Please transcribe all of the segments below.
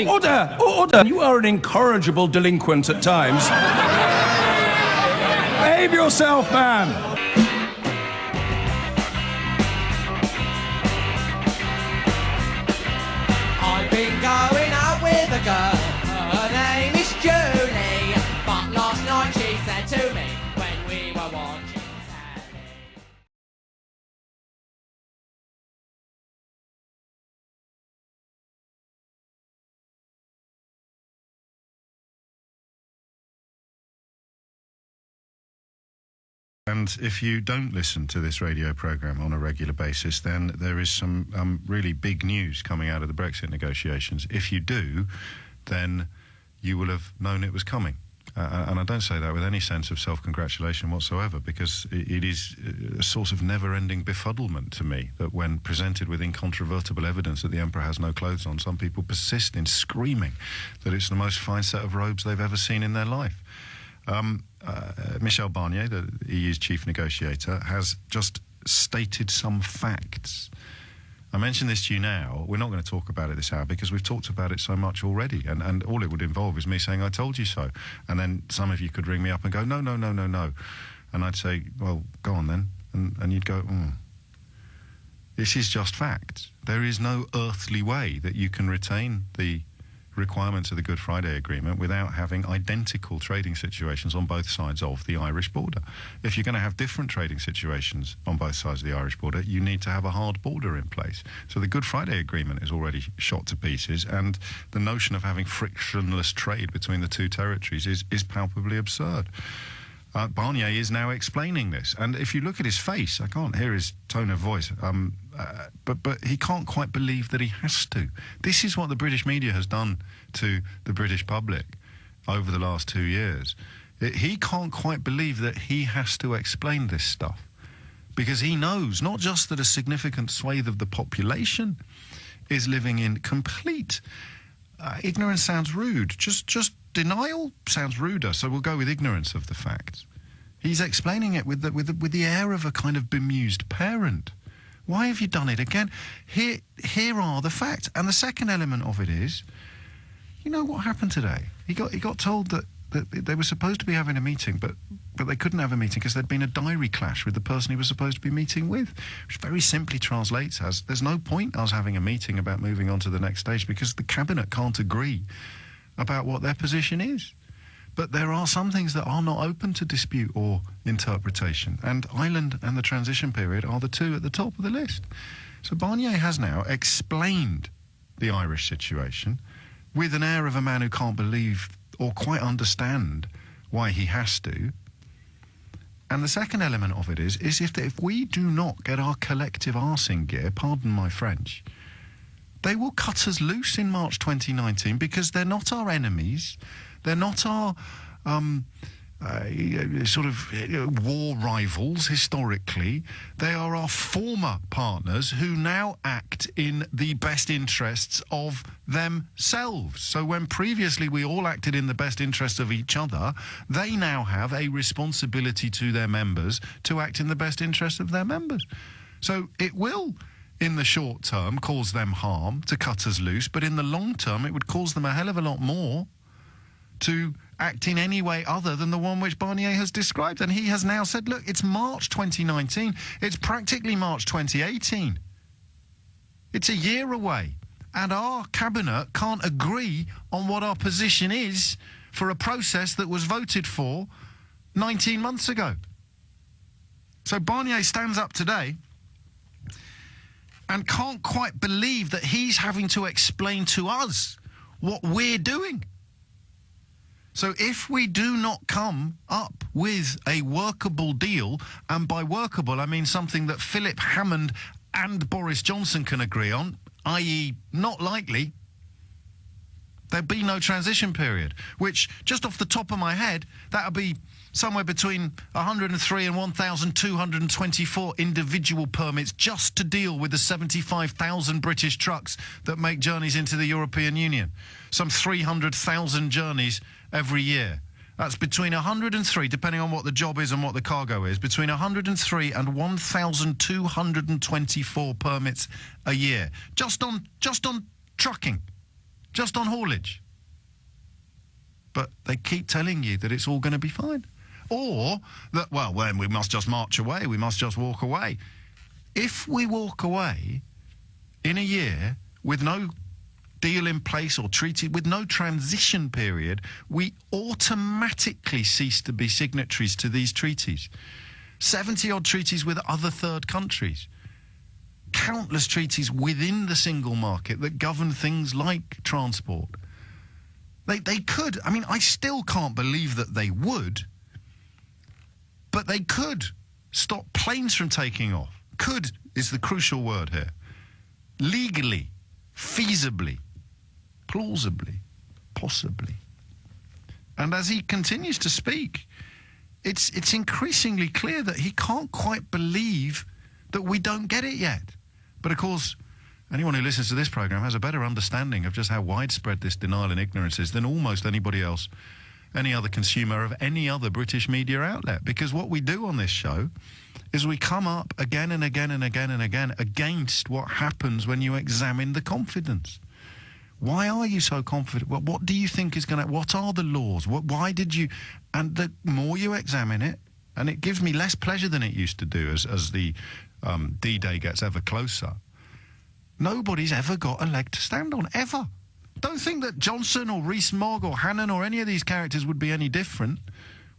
Order! Order! You are an incorrigible delinquent at times. Behave yourself, man! I've been going out with a girl, her name is Julie, but last night she said to me when we were watching telly. And if you don't listen to this radio programme on a regular basis, then there is some really big news coming out of the Brexit negotiations. If you do, then you will have known it was coming. And I don't say that with any sense of self-congratulation whatsoever, because it is a source of never-ending befuddlement to me that when presented with incontrovertible evidence that the Emperor has no clothes on, some people persist in screaming that it's the most fine set of robes they've ever seen in their life. Michel Barnier, the EU's chief negotiator, has just stated some facts. I mention this to you now. We're not going to talk about it this hour because we've talked about it so much already, and all it would involve is me saying, I told you so. And then some of you could ring me up and go, no. And I'd say, well, go on then. And you'd go, This is just facts. There is no earthly way that you can retain the requirements of the Good Friday Agreement without having identical trading situations on both sides of the Irish border. If you're going to have different trading situations on both sides of the Irish border, you need to have a hard border in place. So the Good Friday Agreement is already shot to pieces, and the notion of having frictionless trade between the two territories is palpably absurd. Barnier is now explaining this, and if you look at his face, I can't hear his tone of voice, but he can't quite believe that he has to. This is what the British media has done to the British public over the last 2 years. He can't quite believe that he has to explain this stuff, because he knows not just that a significant swathe of the population is living in complete ignorance sounds rude. Just denial sounds ruder, so we'll go with ignorance of the facts. He's explaining it with the air of a kind of bemused parent. Why have you done it again? Here are the facts. And the second element of it is, you know what happened today? He got told that they were supposed to be having a meeting, but they couldn't have a meeting because there'd been a diary clash with the person he was supposed to be meeting with, which very simply translates as, there's no point us having a meeting about moving on to the next stage because the Cabinet can't agree about what their position is. But there are some things that are not open to dispute or interpretation, and Ireland and the transition period are the two at the top of the list. So Barnier has now explained the Irish situation with an air of a man who can't believe or quite understand why he has to. And the second element of it is if we do not get our collective arse in gear, pardon my French, they will cut us loose in March 2019 because they're not our enemies. They're not our war rivals historically. They are our former partners who now act in the best interests of themselves. So when previously we all acted in the best interests of each other, they now have a responsibility to their members to act in the best interests of their members. So it will, in the short term, cause them harm to cut us loose, but in the long term it would cause them a hell of a lot more to act in any way other than the one which Barnier has described. And he has now said, look, it's March 2019. It's practically March 2018. It's a year away. And our Cabinet can't agree on what our position is for a process that was voted for 19 months ago. So Barnier stands up today and can't quite believe that he's having to explain to us what we're doing. So if we do not come up with a workable deal, and by workable I mean something that Philip Hammond and Boris Johnson can agree on, i.e. not likely, there'll be no transition period, which, just off the top of my head, that'll be somewhere between 103 and 1,224 individual permits just to deal with the 75,000 British trucks that make journeys into the European Union. Some 300,000 journeys every year. That's between 103, depending on what the job is and what the cargo is, between 103 and 1,224 permits a year. Just on trucking. just on haulage. But they keep telling you that it's all going to be fine. Or that, well, then we must just march away, we must just walk away. If we walk away in a year with no deal in place or treaty, with no transition period, we automatically cease to be signatories to these treaties. 70-odd treaties with other third countries. Countless treaties within the single market that govern things like transport. They could. I mean, I still can't believe that they would, but they could stop planes from taking off. Could is the crucial word here. Legally, feasibly, plausibly, possibly. And as he continues to speak, it's increasingly clear that he can't quite believe that we don't get it yet. But of course, anyone who listens to this programme has a better understanding of just how widespread this denial and ignorance is than almost anybody else, any other consumer of any other British media outlet. Because what we do on this show is we come up again and again and again and again against what happens when you examine the confidence. Why are you so confident? What do you think is going to... What are the laws? Why did you... And the more you examine it, and it gives me less pleasure than it used to do as the D-Day gets ever closer, nobody's ever got a leg to stand on, ever. Don't think that Johnson or Rees-Mogg or Hannon or any of these characters would be any different.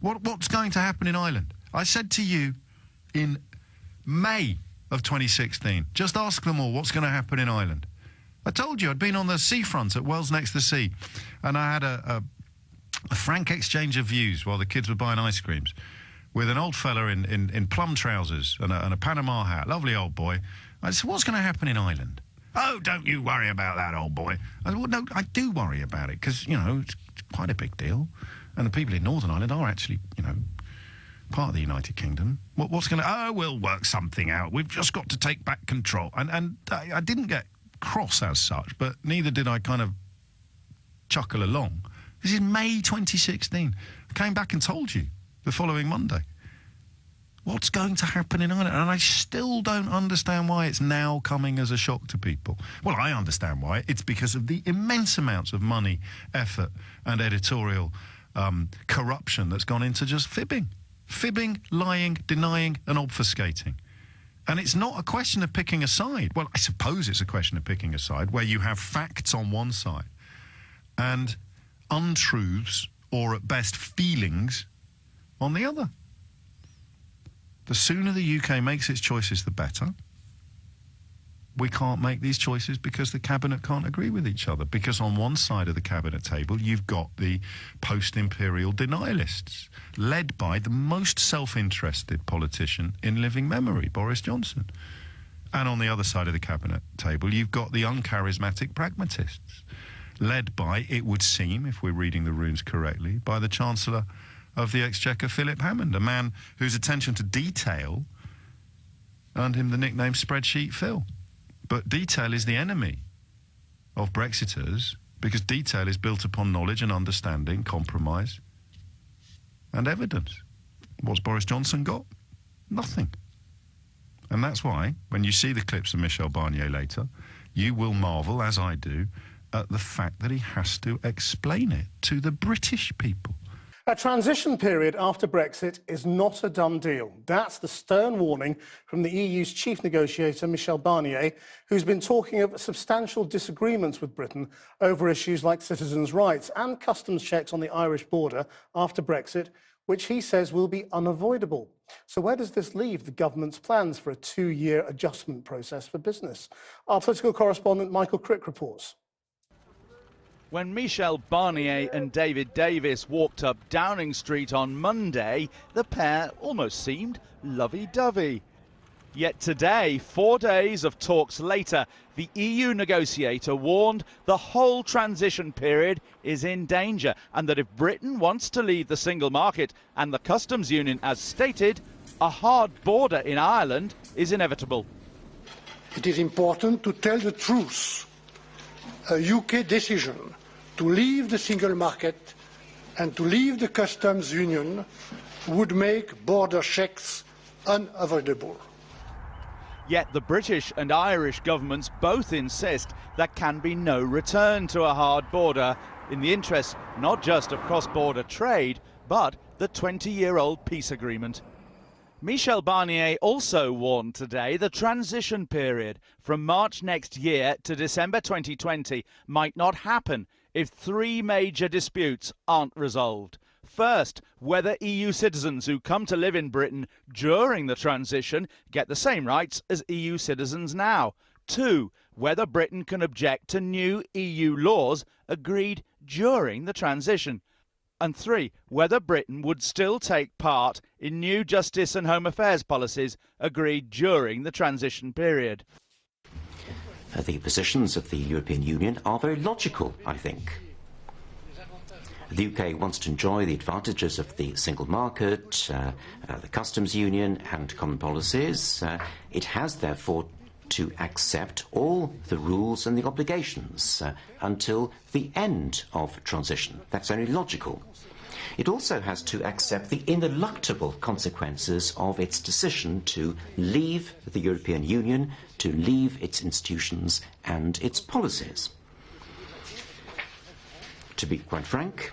What's going to happen in Ireland? I said to you in May of 2016, just ask them all what's going to happen in Ireland. I told you I'd been on the seafront at Wells Next to Sea, and I had a frank exchange of views while the kids were buying ice creams with an old fella in plum trousers and a Panama hat, lovely old boy. I said, what's going to happen in Ireland? Oh, don't you worry about that, old boy. I said, well, no, I do worry about it because, you know, it's quite a big deal. And the people in Northern Ireland are actually, you know, part of the United Kingdom. What's going to... Oh, we'll work something out. We've just got to take back control. And I didn't get cross as such, but neither did I kind of chuckle along. This is May 2016. I came back and told you the following Monday what's going to happen in Ireland, and I still don't understand why it's now coming as a shock to people. Well, I understand why. It's because of the immense amounts of money, effort and editorial corruption that's gone into just fibbing, lying, denying and obfuscating. And it's not a question of picking a side. Well, I suppose it's a question of picking a side where you have facts on one side and untruths, or at best feelings, on the other. The sooner the UK makes its choices, the better. We can't make these choices because the Cabinet can't agree with each other. Because on one side of the Cabinet table, you've got the post-imperial denialists, led by the most self-interested politician in living memory, Boris Johnson. And on the other side of the Cabinet table, you've got the uncharismatic pragmatists, led by, it would seem, if we're reading the runes correctly, by the Chancellor of the Exchequer, Philip Hammond, a man whose attention to detail earned him the nickname Spreadsheet Phil. But detail is the enemy of Brexiters because detail is built upon knowledge and understanding, compromise and evidence. What's Boris Johnson got? Nothing. And that's why, when you see the clips of Michel Barnier later, you will marvel, as I do, at the fact that he has to explain it to the British people. A transition period after Brexit is not a done deal. That's the stern warning from the EU's chief negotiator, Michel Barnier, who's been talking of substantial disagreements with Britain over issues like citizens' rights and customs checks on the Irish border after Brexit, which he says will be unavoidable. So where does this leave the government's plans for a 2-year adjustment process for business? Our political correspondent, Michael Crick, reports. When Michel Barnier and David Davis walked up Downing Street on Monday, the pair almost seemed lovey-dovey. Yet today, 4 days of talks later, the EU negotiator warned the whole transition period is in danger and that if Britain wants to leave the single market and the customs union as stated, a hard border in Ireland is inevitable. It is important to tell the truth. A UK decision to leave the single market and to leave the customs union would make border checks unavoidable. Yet the British and Irish governments both insist there can be no return to a hard border in the interest not just of cross-border trade, but the 20-year-old peace agreement. Michel Barnier also warned today the transition period from March next year to December 2020 might not happen if three major disputes aren't resolved. First, whether EU citizens who come to live in Britain during the transition get the same rights as EU citizens now. Two, whether Britain can object to new EU laws agreed during the transition. And three, whether Britain would still take part in new justice and home affairs policies agreed during the transition period. The positions of the European Union are very logical, I think. The UK wants to enjoy the advantages of the single market, the customs union and common policies. It has, therefore, to accept all the rules and the obligations until the end of transition. That's only logical. It also has to accept the ineluctable consequences of its decision to leave the European Union, to leave its institutions and its policies. To be quite frank,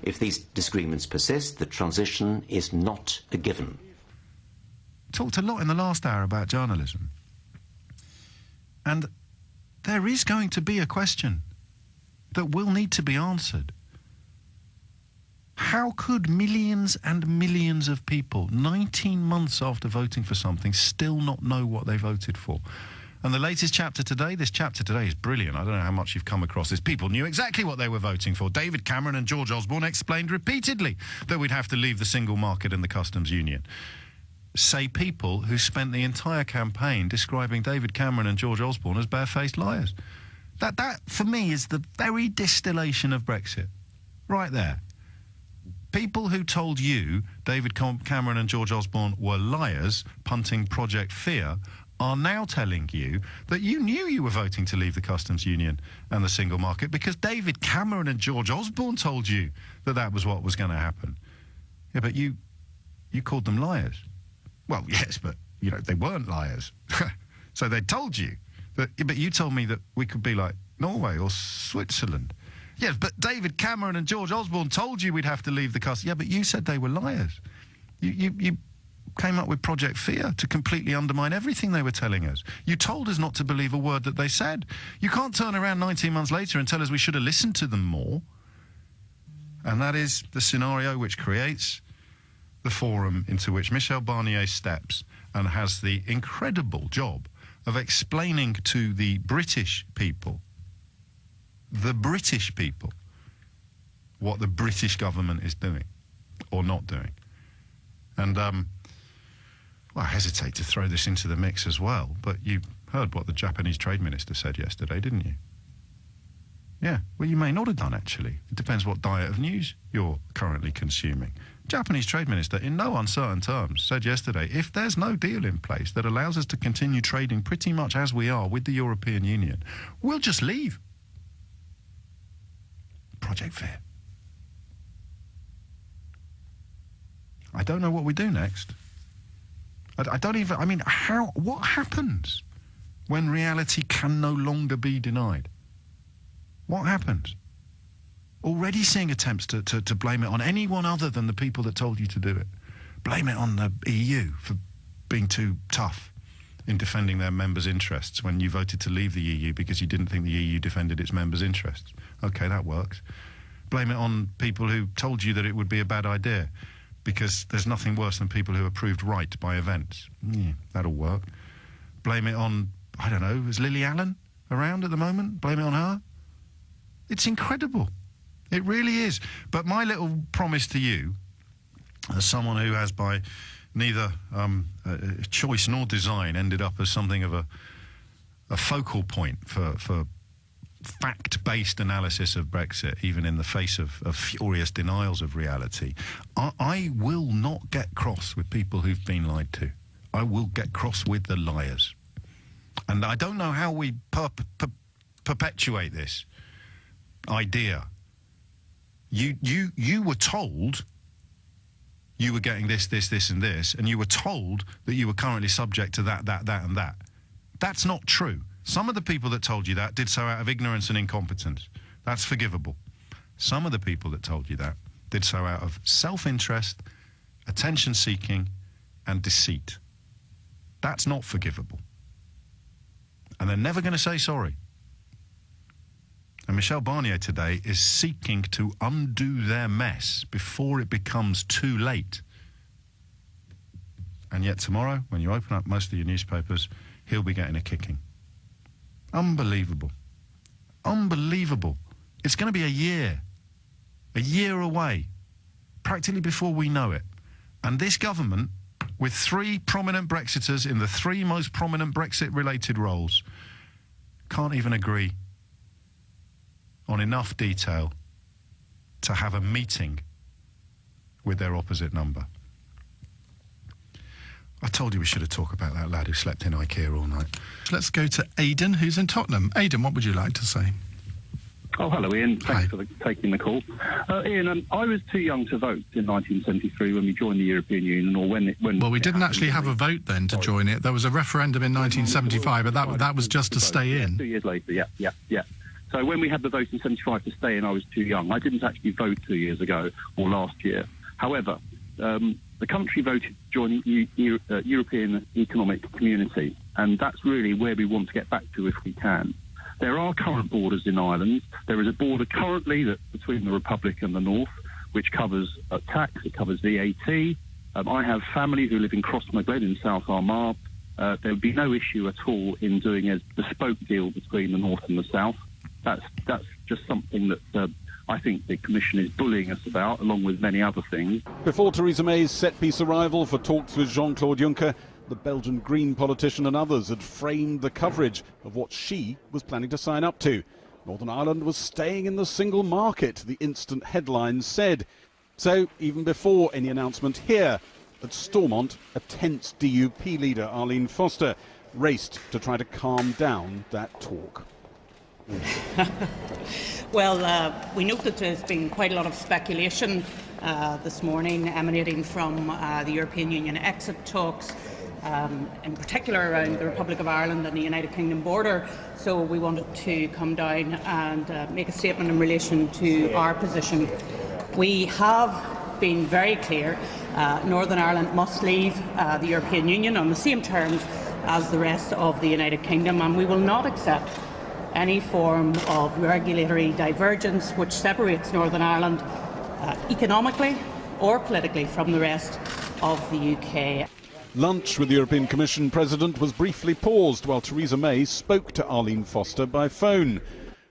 if these disagreements persist, the transition is not a given. Talked a lot in the last hour about journalism. And there is going to be a question that will need to be answered. How could millions and millions of people, 19 months after voting for something, still not know what they voted for? And the latest chapter today, this chapter today is brilliant. I don't know how much you've come across this. People knew exactly what they were voting for. David Cameron and George Osborne explained repeatedly that we'd have to leave the single market and the customs union. Say people who spent the entire campaign describing David Cameron and George Osborne as barefaced liars. That, for me, is the very distillation of Brexit. Right there. People who told you David Cameron and George Osborne were liars, punting Project Fear, are now telling you that you knew you were voting to leave the customs union and the single market because David Cameron and George Osborne told you that that was what was going to happen. Yeah, but you called them liars. Well, yes, but, you know, they weren't liars. So they told you. But you told me that we could be like Norway or Switzerland. Yes, but David Cameron and George Osborne told you we'd have to leave the customs. Yeah, but you said they were liars. You came up with Project Fear to completely undermine everything they were telling us. You told us not to believe a word that they said. You can't turn around 19 months later and tell us we should have listened to them more. And that is the scenario which creates the forum into which Michel Barnier steps and has the incredible job of explaining to the British people, what the British government is doing or not doing. And well, I hesitate to throw this into the mix as well, but you heard what the Japanese trade minister said yesterday, didn't you? Yeah, well, you may not have done, actually. It depends what diet of news you're currently consuming. Japanese trade minister, in no uncertain terms, said yesterday, if there's no deal in place that allows us to continue trading pretty much as we are with the European Union, we'll just leave. Project Fear. I don't know what we do next. I don't even, I mean, what happens when reality can no longer be denied? What happens? Already seeing attempts to blame it on anyone other than the people that told you to do it. Blame it on the EU for being too tough in defending their members' interests when you voted to leave the EU because you didn't think the EU defended its members' interests. Okay, that works. Blame it on people who told you that it would be a bad idea because there's nothing worse than people who are proved right by events. Yeah, that'll work. Blame it on, I don't know, is Lily Allen around at the moment? Blame it on her? It's incredible. It really is. But my little promise to you, as someone who has by neither choice nor design ended up as something of a focal point for fact-based analysis of Brexit, even in the face of furious denials of reality, I will not get cross with people who've been lied to. I will get cross with the liars. And I don't know how we perpetuate this idea. You were told you were getting this, this, this and this, and you were told that you were currently subject to that, that, that and that. That's not true. Some of the people that told you that did so out of ignorance and incompetence. That's forgivable. Some of the people that told you that did so out of self-interest, attention-seeking, and deceit. That's not forgivable. And they're never going to say sorry. And Michel Barnier today is seeking to undo their mess before it becomes too late. And yet tomorrow, when you open up most of your newspapers, he'll be getting a kicking. Unbelievable. Unbelievable. It's going to be a year away, practically before we know it. And this government, with 3 prominent Brexiters in the 3 most prominent Brexit-related roles, can't even agree on enough detail to have a meeting with their opposite number. I told you we should have talked about that lad who slept in IKEA all night. Let's go to Aidan, who's in Tottenham. Aidan, what would you like to say? Oh, hello, Ian. Hi. Thanks for taking the call. Ian, I was too young to vote in 1973 when we joined the European Union, or when Well, we didn't actually have a vote then to join it. There was a referendum in 1975, but that was just to stay in. 2 years later, yeah. So when we had the vote in 75 to stay in, I was too young. I didn't actually vote 2 years ago or last year. However, the country voted to join the European Economic Community, and that's really where we want to get back to if we can. There are current borders in Ireland. There is a border currently between the Republic and the North, which covers tax, it covers VAT. I have family who live in Crossmaglen in South Armagh. There would be no issue at all in doing a bespoke deal between the North and the South. That's just something that I think the Commission is bullying us about, along with many other things. Before Theresa May's set-piece arrival for talks with Jean-Claude Juncker, the Belgian Green politician and others had framed the coverage of what she was planning to sign up to. Northern Ireland was staying in the single market, the instant headlines said. So, even before any announcement here, at Stormont, a tense DUP leader, Arlene Foster, raced to try to calm down that talk. Well, we note that there's been quite a lot of speculation this morning emanating from the European Union exit talks, in particular around the Republic of Ireland and the United Kingdom border. So we wanted to come down and make a statement in relation to our position. We have been very clear. Northern Ireland must leave the European Union on the same terms as the rest of the United Kingdom, and we will not accept any form of regulatory divergence which separates Northern Ireland economically or politically from the rest of the UK. Lunch with the European Commission President was briefly paused while Theresa May spoke to Arlene Foster by phone.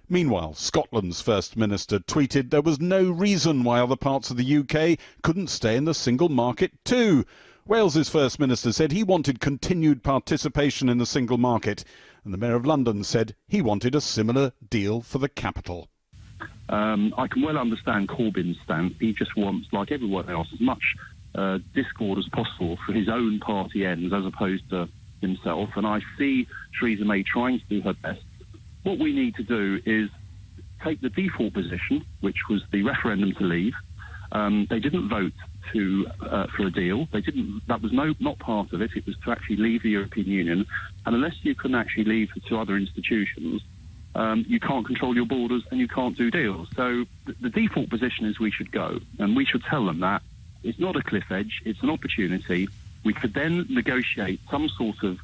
Meanwhile, Scotland's First Minister tweeted there was no reason why other parts of the UK couldn't stay in the single market too. Wales's First Minister said he wanted continued participation in the single market, and the Mayor of London said he wanted a similar deal for the capital. I can well understand Corbyn's stance. He just wants, like everyone else, as much discord as possible for his own party ends as opposed to himself, and I see Theresa May trying to do her best. What we need to do is take the default position, which was the referendum to leave. They didn't vote for a deal. They didn't. That was not part of it. It was to actually leave the European Union. And unless you can actually leave to other institutions, you can't control your borders and you can't do deals. So the default position is we should go, and we should tell them that it's not a cliff edge. It's an opportunity. We could then negotiate some sort of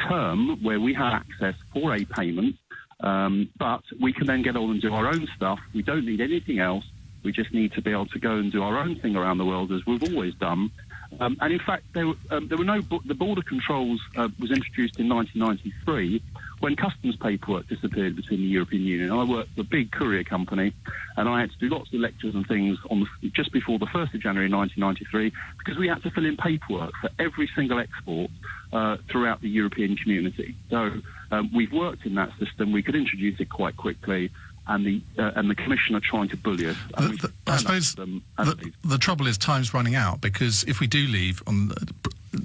term where we have access for a payment, but we can then get on and do our own stuff. We don't need anything else. We just need to be able to go and do our own thing around the world as we've always done. And in fact, there were no. The border controls was introduced in 1993 when customs paperwork disappeared between the European Union. I worked for a big courier company, and I had to do lots of lectures and things just before the 1st of January 1993 because we had to fill in paperwork for every single export throughout the European community. So we've worked in that system. We could introduce it quite quickly. And the Commission are trying to bully us. I suppose the trouble is time's running out, because if we do leave on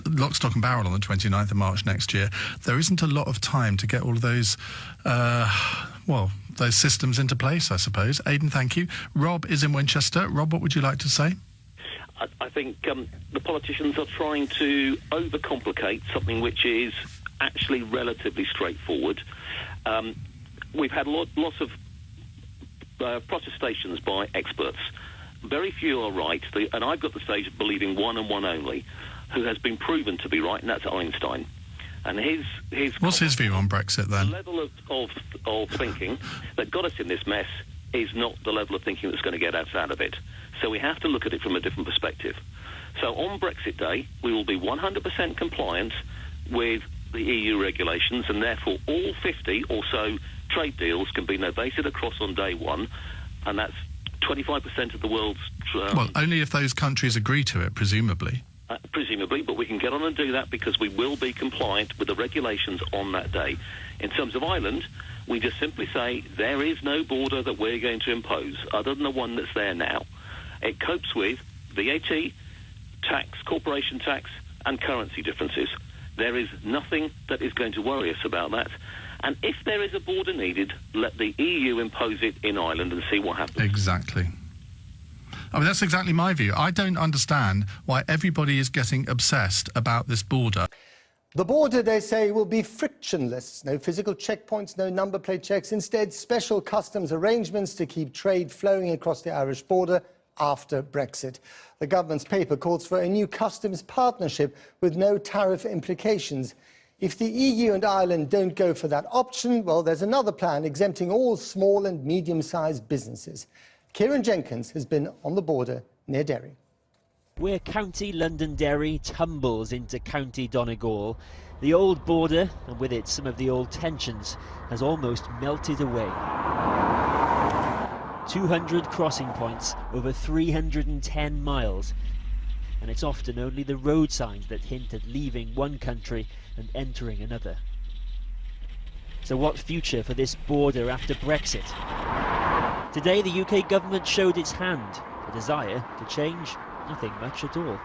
lock, stock and barrel on the 29th of March next year, there isn't a lot of time to get all of those, those systems into place, I suppose. Aidan, thank you. Rob is in Winchester. Rob, what would you like to say? I think the politicians are trying to overcomplicate something which is actually relatively straightforward. We've had lots of protestations by experts. Very few are right, and I've got the stage of believing one and one only, who has been proven to be right, and that's Einstein. And his what's his view on Brexit then? The level of thinking that got us in this mess is not the level of thinking that's going to get us out of it. So we have to look at it from a different perspective. So on Brexit Day, we will be 100% compliant with the EU regulations, and therefore all 50 or so trade deals can be novated across on day one, and that's 25% of the world's... well, only if those countries agree to it, presumably. Presumably, but we can get on and do that because we will be compliant with the regulations on that day. In terms of Ireland, we just simply say there is no border that we're going to impose other than the one that's there now. It copes with VAT, tax, corporation tax, and currency differences. There is nothing that is going to worry us about that. And if there is a border needed, let the EU impose it in Ireland and see what happens. Exactly. I mean, that's exactly my view. I don't understand why everybody is getting obsessed about this border. The border, they say, will be frictionless. No physical checkpoints, no number plate checks. Instead, special customs arrangements to keep trade flowing across the Irish border after Brexit. The government's paper calls for a new customs partnership with no tariff implications. If the EU and Ireland don't go for that option, well, there's another plan exempting all small and medium-sized businesses. Kieran Jenkins has been on the border near Derry. Where County Londonderry tumbles into County Donegal, the old border, and with it some of the old tensions, has almost melted away. 200 crossing points over 310 miles, and it's often only the road signs that hint at leaving one country and entering another. So what future for this border after Brexit? Today the UK government showed its hand, a desire to change nothing much at all.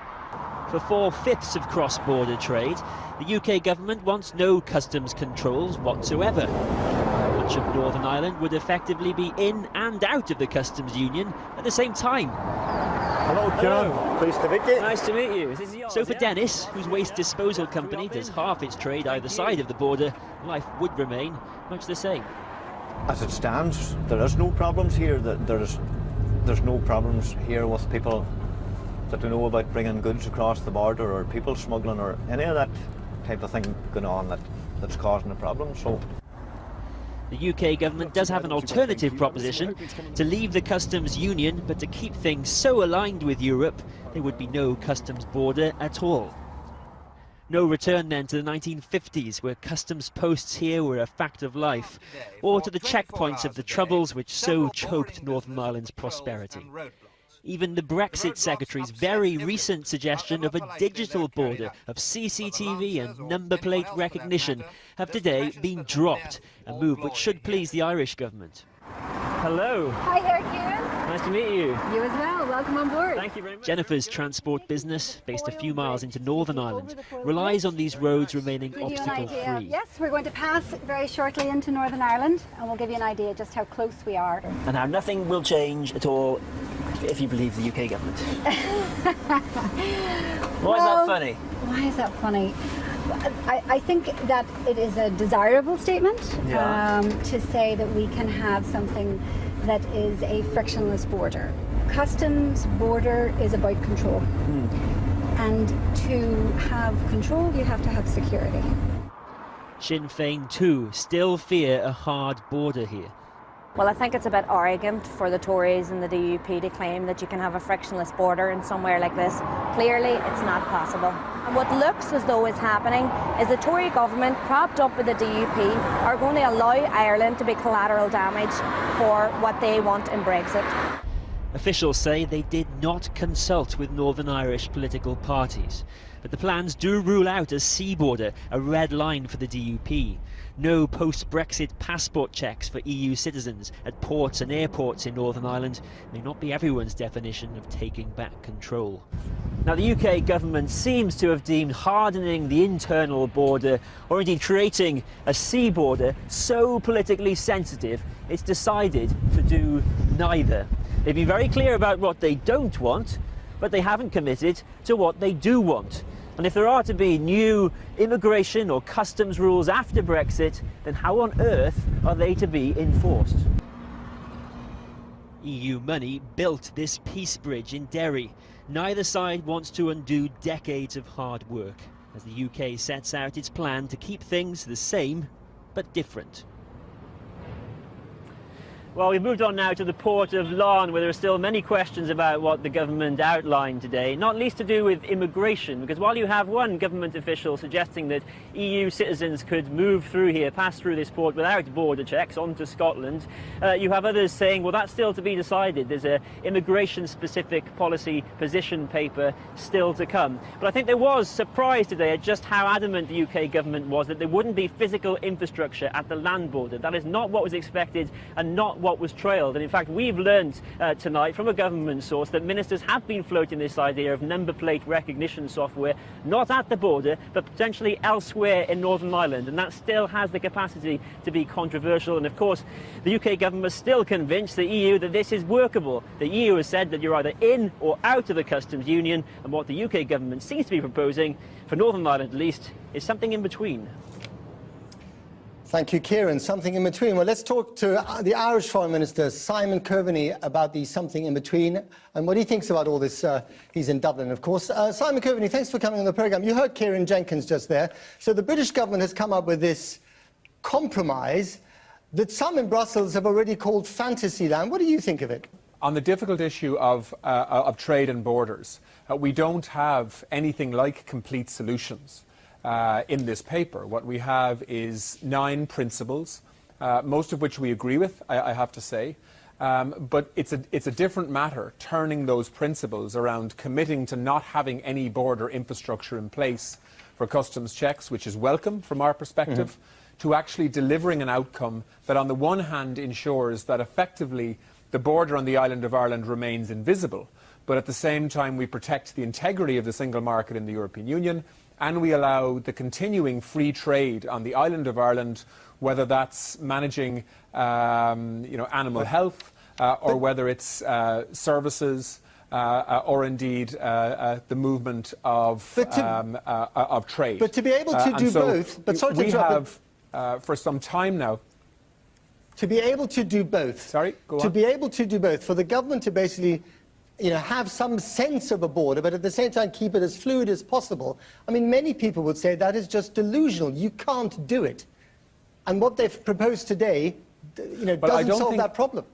For 4/5 of cross-border trade, the UK government wants no customs controls whatsoever. Much of Northern Ireland would effectively be in and out of the customs union at the same time. Hello, Kieran. Pleased to meet you. Nice to meet you. So for Dennis, whose waste disposal company does half its trade either side of the border, life would remain much the same. As it stands, there is no problems here. There's no problems here with people that don't know about bringing goods across the border or people smuggling or any of that type of thing going on that's causing a problem. So the UK government does have an alternative proposition to leave the customs union, but to keep things so aligned with Europe, there would be no customs border at all. No return then to the 1950s, where customs posts here were a fact of life, or to the checkpoints of the Troubles which so choked Northern Ireland's prosperity. Even the Brexit Secretary's very recent suggestion of a digital border of CCTV and number plate recognition have today been dropped, a move which should please the Irish government. Hello. Hi there, Kieran. Nice to meet you. You as well. Welcome on board. Thank you very much. Jennifer's transport business, based a few miles into Northern Ireland, relies on these roads remaining obstacle-free. Yes, we're going to pass very shortly into Northern Ireland, and we'll give you an idea just how close we are. And how nothing will change at all if you believe the UK government. Why is that funny? Why is that funny? I think that it is a desirable statement to say that we can have something that is a frictionless border. Customs border is about control. And to have control, you have to have security. Sinn Féin too still fear a hard border here. Well, I think it's a bit arrogant for the Tories and the DUP to claim that you can have a frictionless border in somewhere like this. Clearly, it's not possible. And what looks as though is happening is the Tory government, propped up with the DUP, are going to allow Ireland to be collateral damage for what they want in Brexit. Officials say they did not consult with Northern Irish political parties, but the plans do rule out a sea border, a red line for the DUP. No post-Brexit passport checks for EU citizens at ports and airports in Northern Ireland may not be everyone's definition of taking back control. Now, the UK government seems to have deemed hardening the internal border, or indeed creating a sea border, so politically sensitive, it's decided to do neither. They've been very clear about what they don't want, but they haven't committed to what they do want. And if there are to be new immigration or customs rules after Brexit, then how on earth are they to be enforced? EU money built this peace bridge in Derry. Neither side wants to undo decades of hard work as the UK sets out its plan to keep things the same but different. Well, we've moved on now to the port of Laugharne, where there are still many questions about what the government outlined today, not least to do with immigration, because while you have one government official suggesting that EU citizens could move through here, pass through this port without border checks onto Scotland, you have others saying, well, that's still to be decided. There's an immigration-specific policy position paper still to come. But I think there was surprise today at just how adamant the UK government was that there wouldn't be physical infrastructure at the land border. That is not what was expected and not what was trailed. And in fact, we've learned tonight from a government source that ministers have been floating this idea of number plate recognition software, not at the border, but potentially elsewhere in Northern Ireland. And that still has the capacity to be controversial. And of course, the UK government is still convinced the EU that this is workable. The EU has said that you're either in or out of the customs union. And what the UK government seems to be proposing, for Northern Ireland at least, is something in between. Thank you, Kieran. Something in between. Well, let's talk to the Irish Foreign Minister, Simon Coveney, about the something in between and what he thinks about all this. He's in Dublin, of course. Simon Coveney, thanks for coming on the programme. You heard Kieran Jenkins just there. So the British government has come up with this compromise that some in Brussels have already called fantasy land. What do you think of it? On the difficult issue of trade and borders, we don't have anything like complete solutions. In this paper. What we have is 9 principles, most of which we agree with, I have to say. But it's a different matter turning those principles around committing to not having any border infrastructure in place for customs checks, which is welcome from our perspective, to actually delivering an outcome that on the one hand ensures that effectively the border on the island of Ireland remains invisible, but at the same time we protect the integrity of the single market in the European Union, and we allow the continuing free trade on the island of Ireland, whether that's managing animal health or whether it's services or indeed the movement of trade. But to be able to do both, but sorry to interrupt, we have for some time now. To be able to do both. Sorry, go on. To be able to do both, for the government to basically have some sense of a border, but at the same time keep it as fluid as possible. I mean, many people would say that is just delusional. You can't do it. And what they've proposed today, doesn't solve that problem.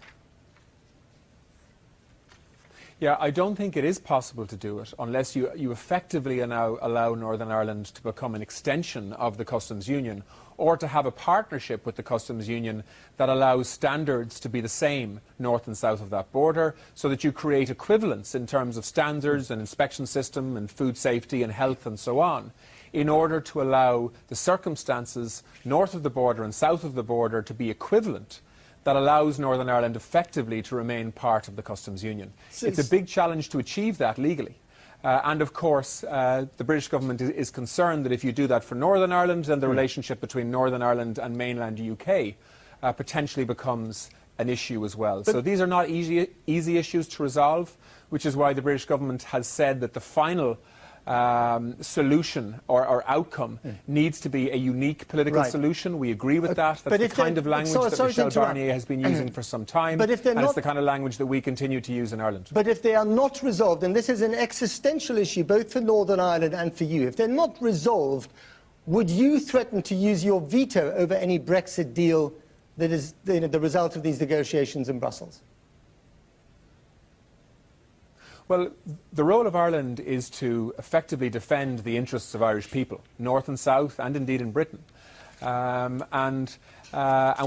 Yeah, I don't think it is possible to do it unless you effectively now allow Northern Ireland to become an extension of the customs union, or to have a partnership with the customs union that allows standards to be the same north and south of that border, so that you create equivalence in terms of standards and inspection system and food safety and health and so on, in order to allow the circumstances north of the border and south of the border to be equivalent, that allows Northern Ireland effectively to remain part of the customs union. It's a big challenge to achieve that legally. And of course, the British government is concerned that if you do that for Northern Ireland, then the relationship between Northern Ireland and mainland UK potentially becomes an issue as well. So these are not easy issues to resolve, which is why the British government has said that the final solution or outcome needs to be a unique political solution. We agree with that. That's the kind of language that Michel Barnier has been using for some time, and it's the kind of language that we continue to use in Ireland. But if they are not resolved, and this is an existential issue both for Northern Ireland and for you, if they're not resolved, would you threaten to use your veto over any Brexit deal that is the result of these negotiations in Brussels? Well, the role of Ireland is to effectively defend the interests of Irish people, north and south, and indeed in Britain. And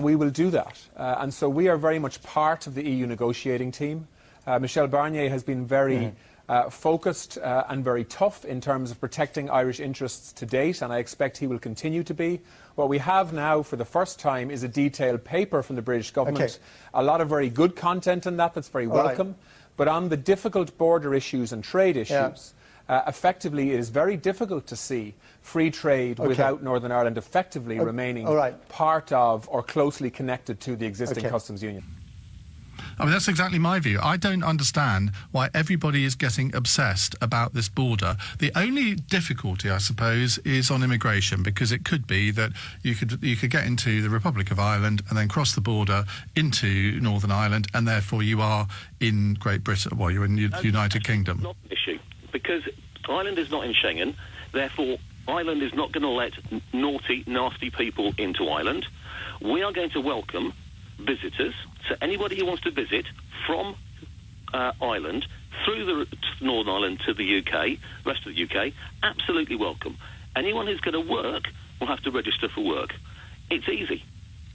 we will do that. And so we are very much part of the EU negotiating team. Michel Barnier has been very focused and very tough in terms of protecting Irish interests to date, and I expect he will continue to be. What we have now for the first time is a detailed paper from the British government. A lot of very good content in that that's very welcome. But on the difficult border issues and trade issues, effectively it is very difficult to see free trade without Northern Ireland effectively remaining part of or closely connected to the existing customs union. I mean, that's exactly my view. I don't understand why everybody is getting obsessed about this border. The only difficulty, I suppose, is on immigration, because it could be that you could get into the Republic of Ireland and then cross the border into Northern Ireland, and therefore you are in Great Britain. Well, you're in the United Kingdom. Not an issue, because Ireland is not in Schengen. Therefore, Ireland is not going to let naughty, nasty people into Ireland. We are going to welcome visitors, so anybody who wants to visit from Ireland through the Northern Ireland to the UK, rest of the UK, absolutely welcome. Anyone who's going to work will have to register for work. It's easy.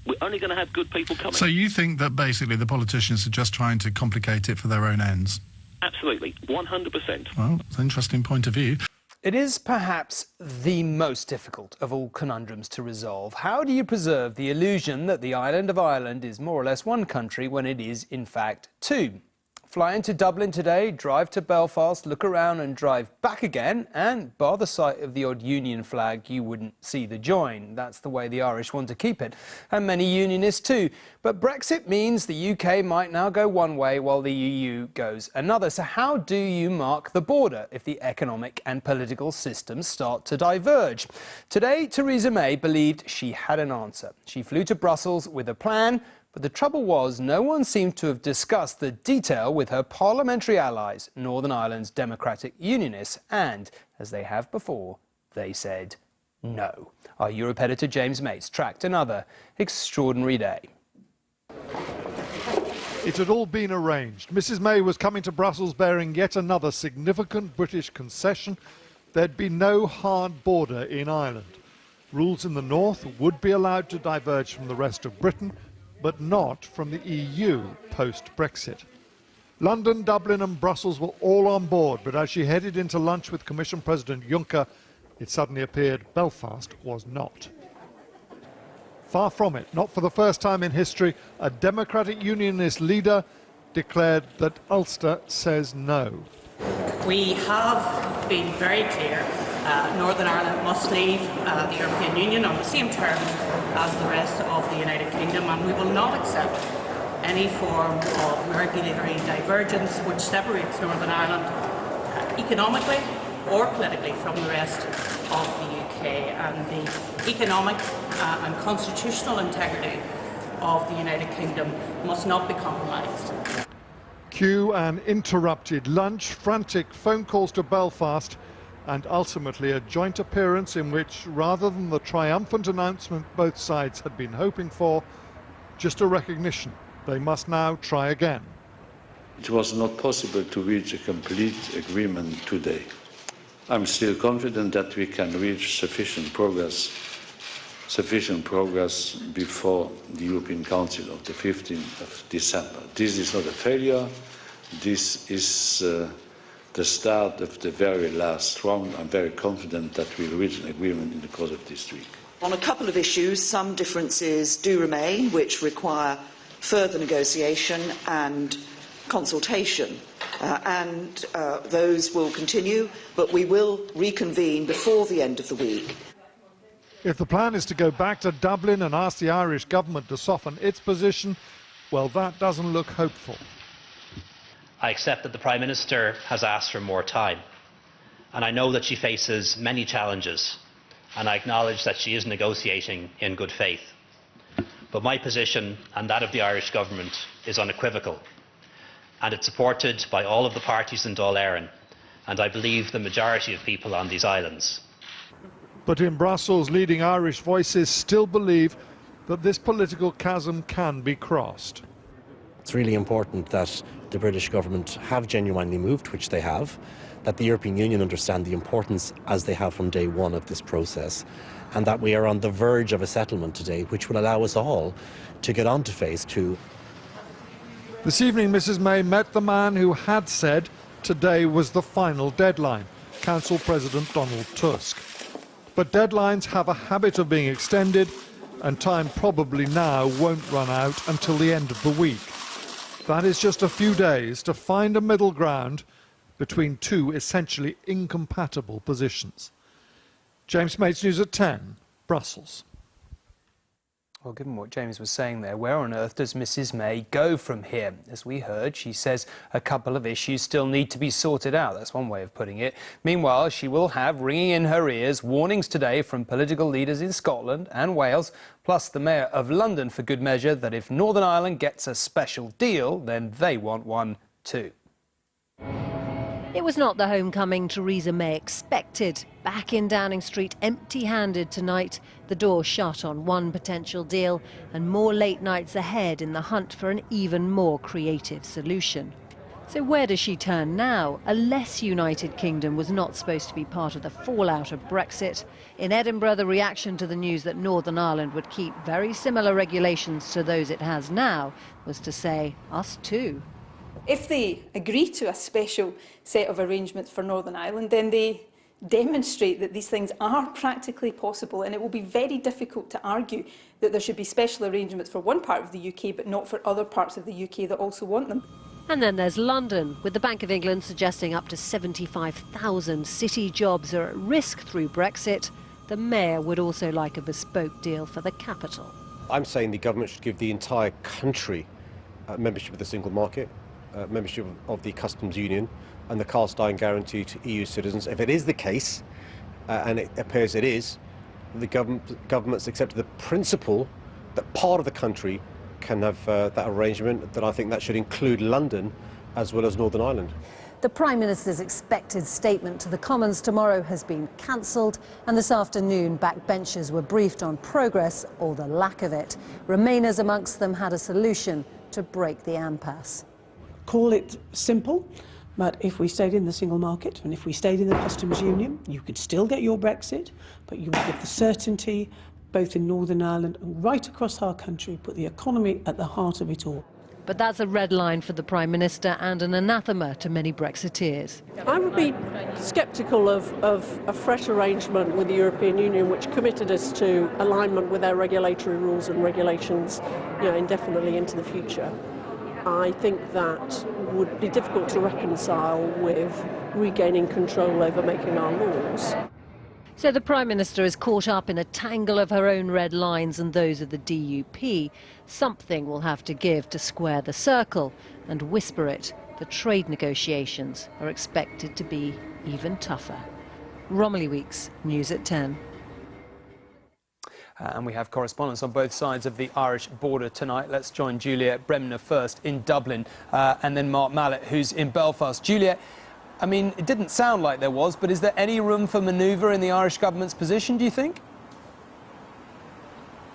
We're only going to have good people coming. So you think that basically the politicians are just trying to complicate it for their own ends? Absolutely, 100%. Well, it's an interesting point of view. It is perhaps the most difficult of all conundrums to resolve. How do you preserve the illusion that the island of Ireland is more or less one country when it is, in fact, two? Fly into Dublin today, drive to Belfast, look around and drive back again, and bar the sight of the odd Union flag, you wouldn't see the join. That's the way the Irish want to keep it, and many Unionists too. But Brexit means the UK might now go one way while the EU goes another. So how do you mark the border if the economic and political systems start to diverge? Today, Theresa May believed she had an answer. She flew to Brussels with a plan. But the trouble was, no one seemed to have discussed the detail with her parliamentary allies, Northern Ireland's Democratic Unionists, and, as they have before, they said no. Our Europe editor James Mates tracked another extraordinary day. It had all been arranged. Mrs May was coming to Brussels bearing yet another significant British concession. There'd be no hard border in Ireland. Rules in the north would be allowed to diverge from the rest of Britain, but not from the EU post-Brexit. London, Dublin and Brussels were all on board, but as she headed into lunch with Commission President Juncker, it suddenly appeared Belfast was not. Far from it. Not for the first time in history, a Democratic Unionist leader declared that Ulster says no. We have been very clear. Northern Ireland must leave the European Union on the same terms as the rest of the United Kingdom, and we will not accept any form of regulatory divergence which separates Northern Ireland economically or politically from the rest of the UK. And the economic and constitutional integrity of the United Kingdom must not be compromised. Cue an interrupted lunch, frantic phone calls to Belfast, and ultimately a joint appearance in which, rather than the triumphant announcement both sides had been hoping for, just a recognition they must now try again. It was not possible to reach a complete agreement today. I'm still confident that we can reach sufficient progress before the European Council of the 15th of December. This is not a failure. This is the start of the very last round. I'm very confident that we'll reach an agreement in the course of this week. On a couple of issues, some differences do remain, which require further negotiation and consultation, and those will continue, but we will reconvene before the end of the week. If the plan is to go back to Dublin and ask the Irish government to soften its position, well, that doesn't look hopeful. I accept that the Prime Minister has asked for more time, and I know that she faces many challenges, and I acknowledge that she is negotiating in good faith. But my position and that of the Irish Government is unequivocal, and it's supported by all of the parties in Dáil Éireann, and I believe the majority of people on these islands. But in Brussels, leading Irish voices still believe that this political chasm can be crossed. It's really important that the British government have genuinely moved, which they have, that the European Union understand the importance, as they have from day one of this process, and that we are on the verge of a settlement today, which will allow us all to get on to phase two. This evening, Mrs May met the man who had said today was the final deadline, Council President Donald Tusk. But deadlines have a habit of being extended, and time probably now won't run out until the end of the week. That is just a few days to find a middle ground between two essentially incompatible positions. James Mates, News at 10, Brussels. Well, given what James was saying there, where on earth does Mrs May go from here? As we heard, she says a couple of issues still need to be sorted out. That's one way of putting it. Meanwhile, she will have ringing in her ears warnings today from political leaders in Scotland and Wales, plus the Mayor of London, for good measure, that if Northern Ireland gets a special deal, then they want one too. It was not the homecoming Theresa May expected. Back in Downing Street, empty-handed tonight, the door shut on one potential deal, and more late nights ahead in the hunt for an even more creative solution. So where does she turn now? A less united kingdom was not supposed to be part of the fallout of Brexit. In Edinburgh, the reaction to the news that Northern Ireland would keep very similar regulations to those it has now was to say, us too. If they agree to a special set of arrangements for Northern Ireland, then they demonstrate that these things are practically possible, and it will be very difficult to argue that there should be special arrangements for one part of the UK but not for other parts of the UK that also want them. And then there's London, with the Bank of England suggesting up to 75,000 city jobs are at risk through Brexit. The Mayor would also like a bespoke deal for the capital. I'm saying the government should give the entire country membership of the single market, membership of the customs union and the cast-iron guarantee to EU citizens. If it is the case, and it appears it is, the government's accepted the principle that part of the country can have that arrangement, that I think that should include London as well as Northern Ireland. The Prime Minister's expected statement to the Commons tomorrow has been cancelled, and this afternoon backbenchers were briefed on progress or the lack of it. Remainers amongst them had a solution to break the impasse. Call it simple, but if we stayed in the single market and if we stayed in the customs union, you could still get your Brexit, but you would give the certainty both in Northern Ireland and right across our country, put the economy at the heart of it all. But that's a red line for the Prime Minister and an anathema to many Brexiteers. I would be sceptical of a fresh arrangement with the European Union which committed us to alignment with our regulatory rules and regulations, indefinitely into the future. I think that would be difficult to reconcile with regaining control over making our laws. So the Prime Minister is caught up in a tangle of her own red lines and those of the DUP. Something will have to give to square the circle, and whisper it, the trade negotiations are expected to be even tougher. Romilly Weeks, News at 10. And we have correspondents on both sides of the Irish border tonight. Let's join Juliet Bremner first in Dublin, and then Mark Mallet, who's in Belfast. Juliet, I mean, it didn't sound like there was, but is there any room for manoeuvre in the Irish government's position, do you think?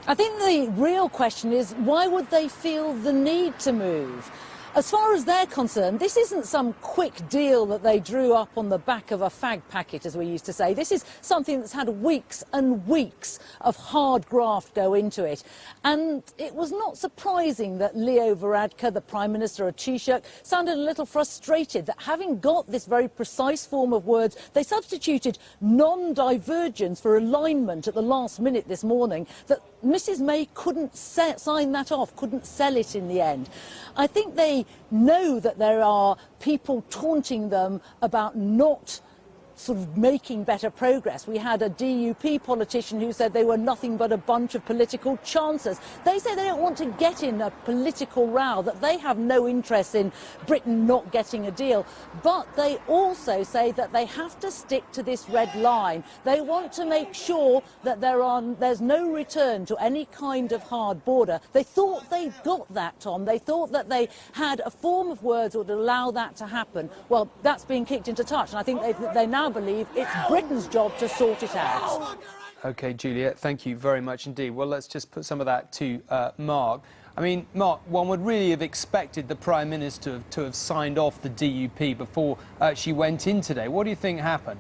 I think the real question is, why would they feel the need to move? As far as they're concerned, this isn't some quick deal that they drew up on the back of a fag packet, as we used to say. This is something that's had weeks and weeks of hard graft go into it. And it was not surprising that Leo Varadkar, the Prime Minister of Taoiseach, sounded a little frustrated that having got this very precise form of words, they substituted non-divergence for alignment at the last minute this morning, that Mrs May couldn't sign that off, couldn't sell it in the end. I think they know that there are people taunting them about not sort of making better progress. We had a DUP politician who said they were nothing but a bunch of political chancers. They say they don't want to get in a political row, that they have no interest in Britain not getting a deal. But they also say that they have to stick to this red line. They want to make sure that there's no return to any kind of hard border. They thought they got that, Tom. They thought that they had a form of words that would allow that to happen. Well, that's being kicked into touch, and I think they now believe it's Britain's job to sort it out. OK, Juliet, thank you very much indeed. Well, let's just put some of that to Mark. I mean, Mark, one would really have expected the Prime Minister to have signed off the DUP before she went in today. What do you think happened?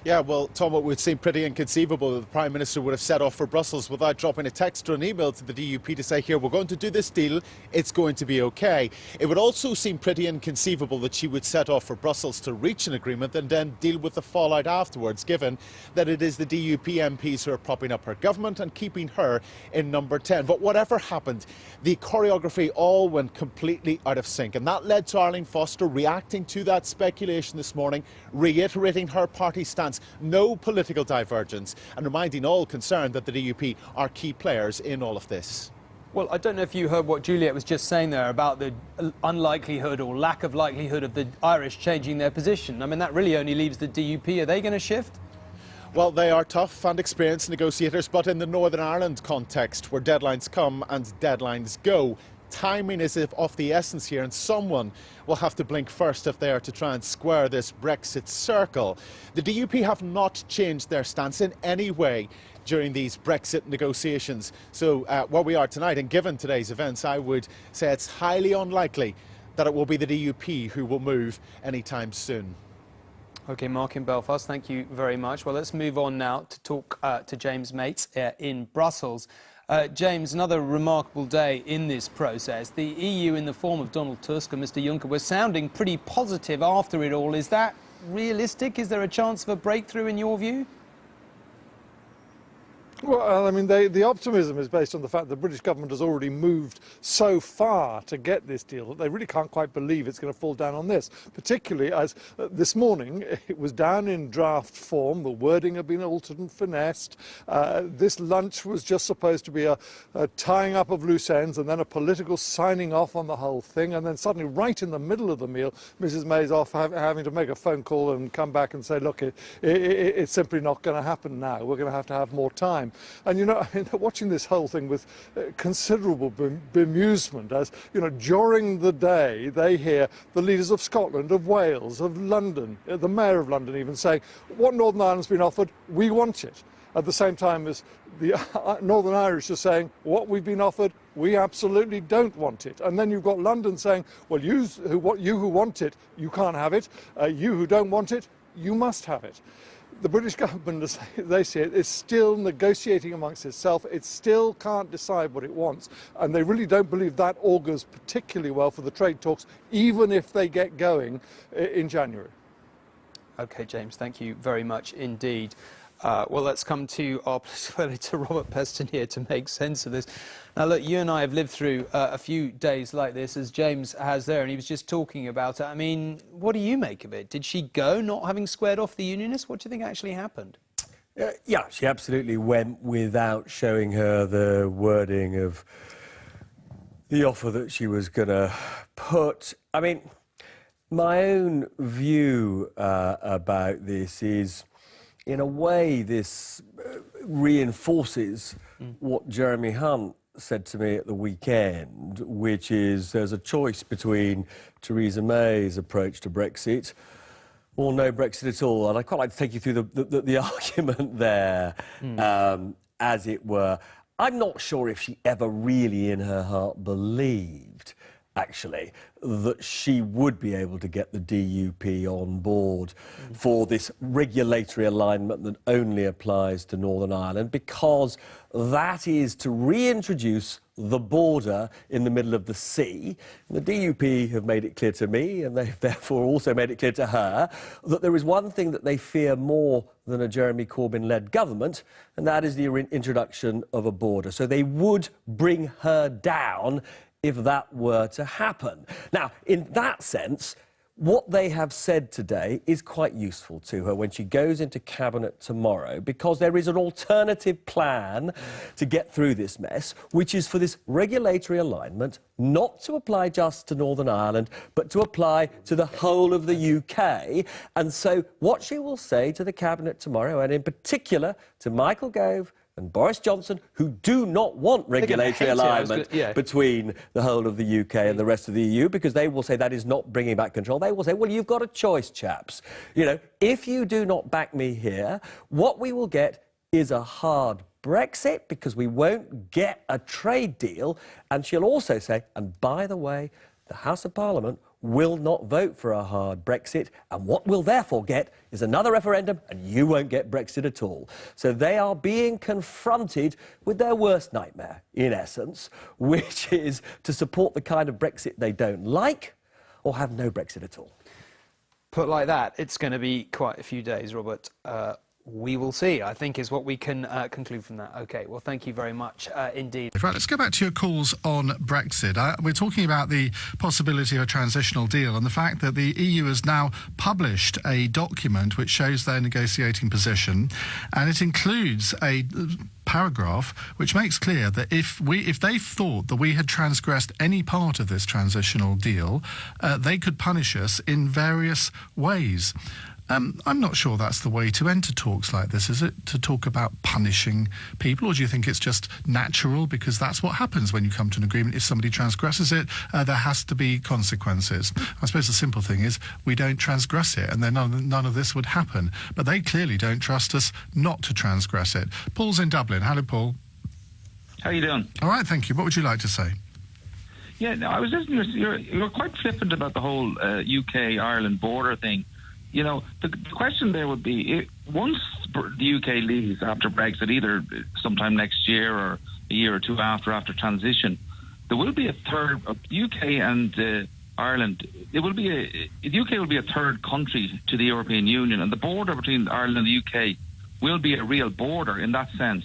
Yeah, well, Tom, it would seem pretty inconceivable that the Prime Minister would have set off for Brussels without dropping a text or an email to the DUP to say, here, we're going to do this deal, it's going to be OK. It would also seem pretty inconceivable that she would set off for Brussels to reach an agreement and then deal with the fallout afterwards, given that it is the DUP MPs who are propping up her government and keeping her in number 10. But whatever happened, the choreography all went completely out of sync, and that led to Arlene Foster reacting to that speculation this morning, reiterating her party stand stance, no political divergence, and reminding all concerned that the DUP are key players in all of this. Well, I don't know if you heard what Juliet was just saying there about the unlikelihood or lack of likelihood of the Irish changing their position. I mean, that really only leaves the DUP. Are they going to shift? Well, they are tough and experienced negotiators, but in the Northern Ireland context, where deadlines come and deadlines go, timing is of the essence here, and someone will have to blink first if they are to try and square this Brexit circle. The DUP have not changed their stance in any way during these Brexit negotiations. So where we are tonight, and given today's events, I would say it's highly unlikely that it will be the DUP who will move anytime soon. OK, Mark in Belfast, thank you very much. Well, let's move on now to talk to James Mates in Brussels. James, another remarkable day in this process. The EU, in the form of Donald Tusk and Mr Juncker, was sounding pretty positive after it all. Is that realistic? Is there a chance of a breakthrough in your view? Well, I mean, the optimism is based on the fact that the British government has already moved so far to get this deal that they really can't quite believe it's going to fall down on this, particularly as this morning it was down in draft form. The wording had been altered and finessed. This lunch was just supposed to be a tying up of loose ends and then a political signing off on the whole thing. And then suddenly, right in the middle of the meal, Mrs May's off having to make a phone call and come back and say, look, it's simply not going to happen now. We're going to have more time. And, you know, I mean, they're watching this whole thing with considerable bemusement as, you know, during the day they hear the leaders of Scotland, of Wales, of London, the Mayor of London even saying, what Northern Ireland's been offered, we want it. At the same time as the Northern Irish are saying, what we've been offered, we absolutely don't want it. And then you've got London saying, well, you who want it, you can't have it. You who don't want it, you must have it. The British government, as they see it, is still negotiating amongst itself. It still can't decide what it wants. And they really don't believe that augurs particularly well for the trade talks, even if they get going in January. OK, James, thank you very much indeed. Well, let's come to our political editor, Robert Peston, here to make sense of this. Now, look, you and I have lived through a few days like this, as James has there, and he was just talking about it. I mean, what do you make of it? Did she go not having squared off the unionists? What do you think actually happened? Yeah, she absolutely went without showing her the wording of the offer that she was going to put. I mean, my own view about this is, in a way, this reinforces what Jeremy Hunt said to me at the weekend, which is there's a choice between Theresa May's approach to Brexit or no Brexit at all. And I'd quite like to take you through the argument there, as it were. I'm not sure if she ever really in her heart believed, actually, that she would be able to get the DUP on board for this regulatory alignment that only applies to Northern Ireland, because that is to reintroduce the border in the middle of the sea. And the DUP have made it clear to me, and they've therefore also made it clear to her, that there is one thing that they fear more than a Jeremy Corbyn-led government, and that is the introduction of a border. So they would bring her down if that were to happen. Now, in that sense, what they have said today is quite useful to her when she goes into Cabinet tomorrow, because there is an alternative plan to get through this mess, which is for this regulatory alignment not to apply just to Northern Ireland, but to apply to the whole of the UK. And so what she will say to the Cabinet tomorrow, and in particular to Michael Gove and Boris Johnson, who do not want regulatory alignment between the whole of the UK and the rest of the EU, because they will say that is not bringing back control. They will say, well, you've got a choice, chaps. You know, if you do not back me here, what we will get is a hard Brexit, because we won't get a trade deal. And she'll also say, and by the way, the House of Parliament will not vote for a hard Brexit, and what we'll therefore get is another referendum, and you won't get Brexit at all. So they are being confronted with their worst nightmare, in essence, which is to support the kind of Brexit they don't like, or have no Brexit at all. Put like that, it's going to be quite a few days, Robert, We will see, I think, is what we can conclude from that. OK, well, thank you very much indeed. Right, let's go back to your calls on Brexit. We're talking about the possibility of a transitional deal and the fact that the EU has now published a document which shows their negotiating position, and it includes a paragraph which makes clear that if they thought that we had transgressed any part of this transitional deal, they could punish us in various ways. I'm not sure that's the way to enter talks like this, is it? To talk about punishing people, or do you think it's just natural because that's what happens when you come to an agreement? If somebody transgresses it, there has to be consequences. I suppose the simple thing is we don't transgress it, and then none of this would happen. But they clearly don't trust us not to transgress it. Paul's in Dublin. Hello, Paul. How are you doing? All right, thank you. What would you like to say? Yeah, no, I was listening. You're quite flippant about the whole UK-Ireland border thing. You know, the question there would be, once the UK leaves after Brexit, either sometime next year or a year or two after transition, there will be a third, UK and Ireland, the UK will be a third country to the European Union, and the border between Ireland and the UK will be a real border in that sense.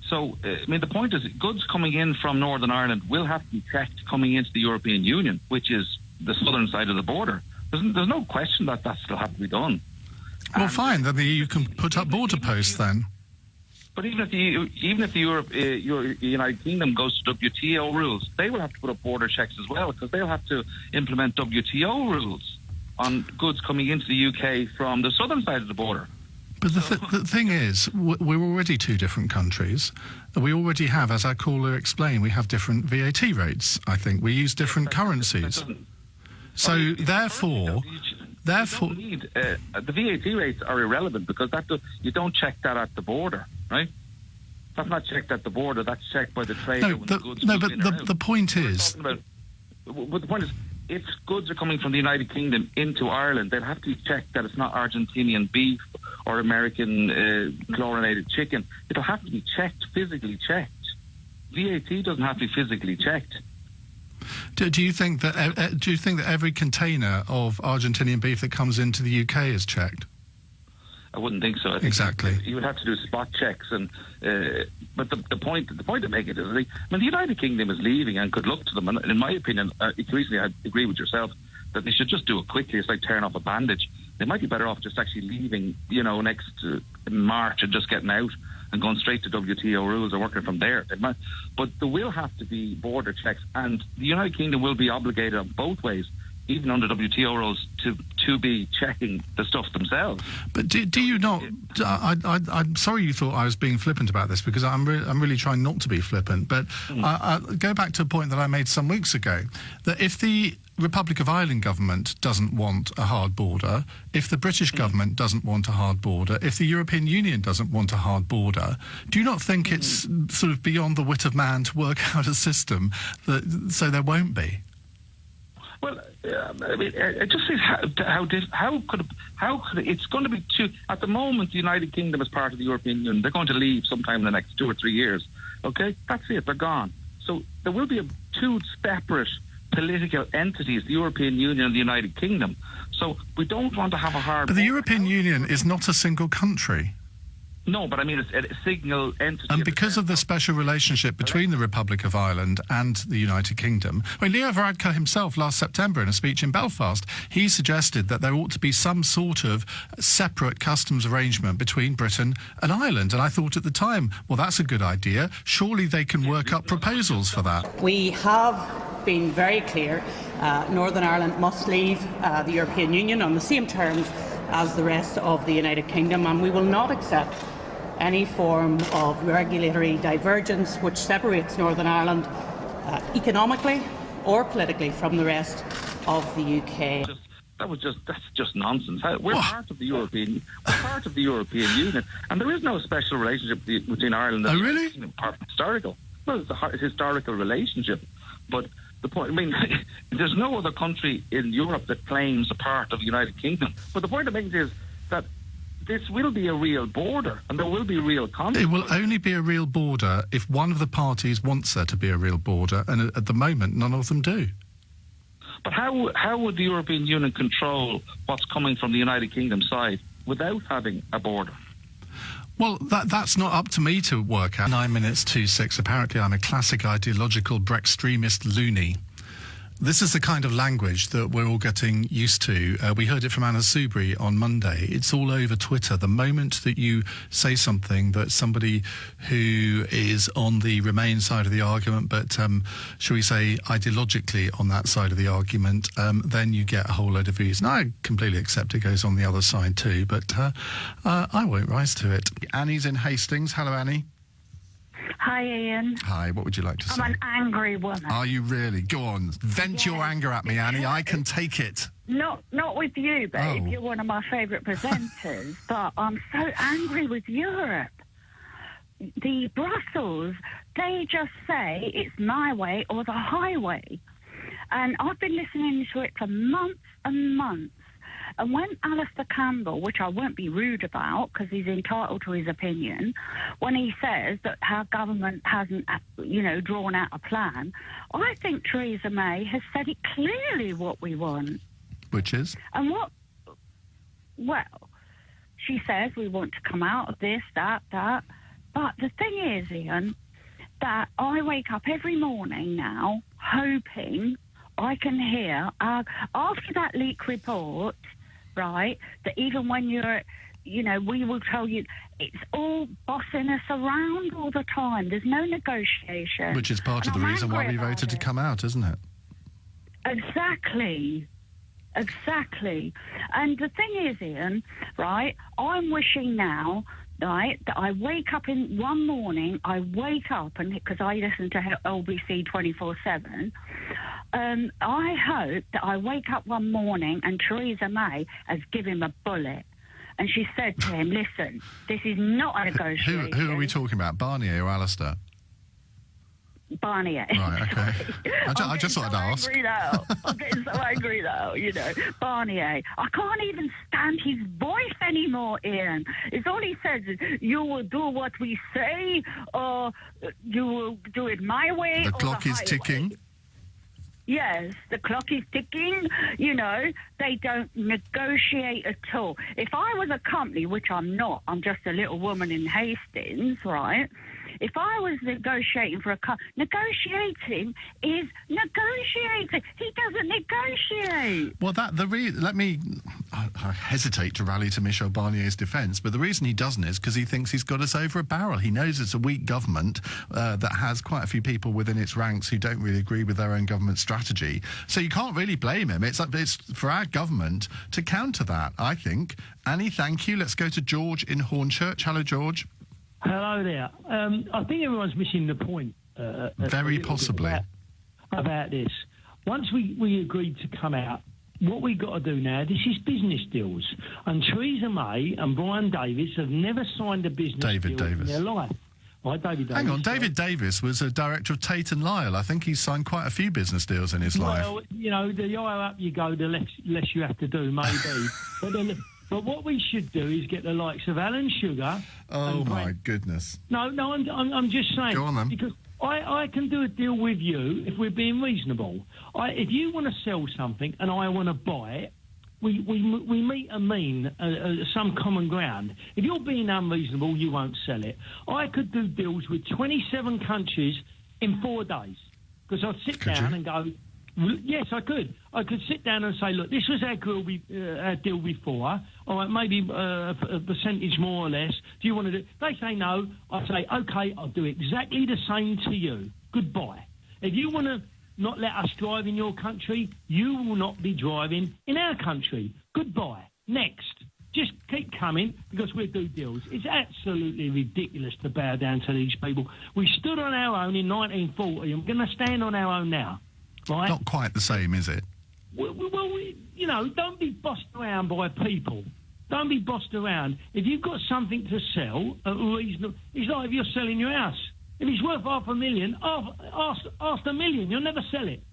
So, I mean, the point is, goods coming in from Northern Ireland will have to be checked coming into the European Union, which is the southern side of the border. There's no question that still has to be done. Well, fine. Then the EU can put up border posts then. But even if the United Kingdom goes to WTO rules, they will have to put up border checks as well, because they'll have to implement WTO rules on goods coming into the UK from the southern side of the border. But the thing is, we're already two different countries. We already have, as our caller explained, we have different VAT rates, I think. We use different currencies. So therefore, the VAT rates are irrelevant, because you don't check that at the border, right? That's not checked at the border. That's checked by the trader when the goods No, but the point is... But the point is, if goods are coming from the United Kingdom into Ireland, they'll have to be checked that it's not Argentinian beef or American chlorinated chicken. It'll have to be checked, physically checked. VAT doesn't have to be physically checked. Do you think that every container of Argentinian beef that comes into the UK is checked? I wouldn't think so. I think exactly. You would have to do spot checks, but the point to make it is, the United Kingdom is leaving, and could look to them. And in my opinion, recently I agree with yourself that they should just do it quickly. It's like tearing off a bandage. They might be better off just actually leaving, next March, and just getting out and going straight to WTO rules or working from there. But there will have to be border checks, and the United Kingdom will be obligated on both ways, even under WTO rules, to be checking the stuff themselves. But do you not... I'm sorry you thought I was being flippant about this, because I'm really trying not to be flippant, but I go back to a point that I made some weeks ago, that if the Republic of Ireland government doesn't want a hard border, if the British government doesn't want a hard border, if the European Union doesn't want a hard border, do you not think it's sort of beyond the wit of man to work out a system so there won't be? Well, I mean, it just says how could it's going to be two. At the moment, the United Kingdom is part of the European Union. They're going to leave sometime in the next 2 or 3 years. Okay, that's it. They're gone. So there will be two separate political entities, the European Union and the United Kingdom. So we don't want to have a hard... But the European Union is not a single country. No, but I mean, it's a single entity. And because of the special relationship between the Republic of Ireland and the United Kingdom, I mean, Leo Varadkar himself last September in a speech in Belfast, he suggested that there ought to be some sort of separate customs arrangement between Britain and Ireland. And I thought at the time, well, that's a good idea. Surely they can work up proposals for that. We have been very clear. Northern Ireland must leave the European Union on the same terms as the rest of the United Kingdom, and we will not accept any form of regulatory divergence which separates Northern Ireland economically or politically from the rest of the UK. That's just nonsense. We're part of the European Union, and there is no special relationship between Ireland and the United Kingdom, apart from historical. Well, it's a historical relationship, but the point, I mean, there's no other country in Europe that claims a part of the United Kingdom. But the point I'm making is that this will be a real border, and there will be real conflict. It will only be a real border if one of the parties wants there to be a real border, and at the moment, none of them do. But how would the European Union control what's coming from the United Kingdom side without having a border? Well, that's not up to me to work out. 9 minutes to 6. Apparently, I'm a classic ideological Brextremist loony. This is the kind of language that we're all getting used to. We heard it from Anna Soubry on Monday. It's all over Twitter. The moment that you say something that somebody who is on the Remain side of the argument, but shall we say ideologically on that side of the argument, then you get a whole load of views. And I completely accept it goes on the other side too, but I won't rise to it. Annie's in Hastings. Hello, Annie. Hi, Ian. Hi, what would you like to say? I'm an angry woman. Are you really? Go on, vent your anger at me, Annie. I can take it. Not with you, babe. You're one of my favourite presenters. But I'm so angry with Europe. The Brussels, they just say it's my way or the highway. And I've been listening to it for months and months. And when Alistair Campbell, which I won't be rude about because he's entitled to his opinion, when he says that our government hasn't, drawn out a plan, I think Theresa May has said it clearly what we want. Which is? And well, she says we want to come out of this, that. But the thing is, Ian, that I wake up every morning now hoping I can hear, after that leak report, right, that even when you're, we will tell you it's all bossing us around all the time. There's no negotiation. Which is part of the reason why we voted to come out, isn't it? Exactly. And the thing is, Ian, right, I'm wishing now, right, that I wake up in one morning, and because I listen to LBC 24/7, I hope that I wake up one morning and Theresa May has given him a bullet. And she said to him, listen, this is not a negotiation. Who are we talking about, Barnier or Alistair? Barnier. Right, okay. I just thought I'd ask. I'm getting so angry now, Barnier. I can't even stand his voice anymore, Ian. It's all he says is, you will do what we say, or you will do it my way. The clock is ticking. Yes, the clock is ticking. They don't negotiate at all. If I was a company, which I'm not, I'm just a little woman in Hastings, right? If I was negotiating for negotiating is negotiating. He doesn't negotiate. Well, I hesitate to rally to Michel Barnier's defence, but the reason he doesn't is because he thinks he's got us over a barrel. He knows it's a weak government that has quite a few people within its ranks who don't really agree with their own government strategy. So you can't really blame him. It's for our government to counter that, I think. Annie, thank you. Let's go to George in Hornchurch. Hello, George. Hello there. I think everyone's missing the point. Very possibly. About this. Once we agreed to come out, what we've got to do now, this is business deals. And Theresa May and Brian Davis have never signed a business deal in their life. Right, David Davis. Hang on, David Davis was a director of Tate and Lyle. I think he's signed quite a few business deals in his life. Well, the higher up you go, the less you have to do, maybe. But what we should do is get the likes of Alan Sugar. Oh my goodness! No, I'm just saying. Go on then. Because I can do a deal with you if we're being reasonable. If you want to sell something and I want to buy it, we meet a mean, some common ground. If you're being unreasonable, you won't sell it. I could do deals with 27 countries in 4 days because I'd sit down and go. Yes, I could. I could sit down and say, look, this was our deal before. All right, maybe a percentage more or less. Do you want to do it? They say no. I say, OK, I'll do exactly the same to you. Goodbye. If you want to not let us drive in your country, you will not be driving in our country. Goodbye. Next. Just keep coming because we'll do deals. It's absolutely ridiculous to bow down to these people. We stood on our own in 1940 and we're going to stand on our own now. Right? Not quite the same, is it? Well, don't be bossed around by people. Don't be bossed around. If you've got something to sell at reasonable, it's like if you're selling your house. If it's worth $500,000, ask $1 million. You'll never sell it.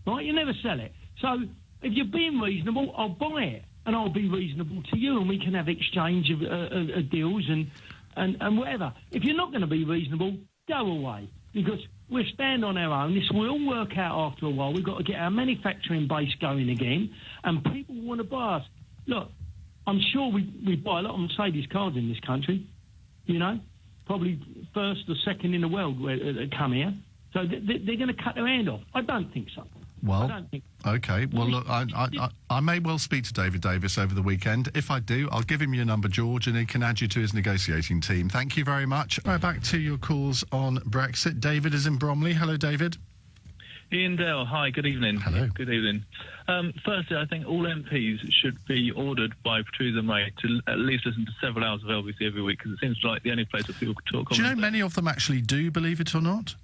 Right? You never sell it. So if you're being reasonable, I'll buy it, and I'll be reasonable to you, and we can have exchange of deals and whatever. If you're not going to be reasonable, go away because we'll stand on our own. This will all work out after a while. We've got to get our manufacturing base going again, and people want to buy us. Look, I'm sure we buy a lot of Mercedes cars in this country. you know, probably first or second in the world that come here. So they're going to cut their hand off. I don't think so. Well, I don't think. OK. Well, look, I may well speak to David Davis over the weekend. If I do, I'll give him your number, George, and he can add you to his negotiating team. Thank you very much. Right, back to your calls on Brexit. David is in Bromley. Hello, David. Ian Dale, hi, good evening. Hello. Good evening. Firstly, I think all MPs should be ordered by Theresa May to at least listen to several hours of LBC every week, because it seems like the only place that people could talk. Do you know many of them actually do, believe it or not?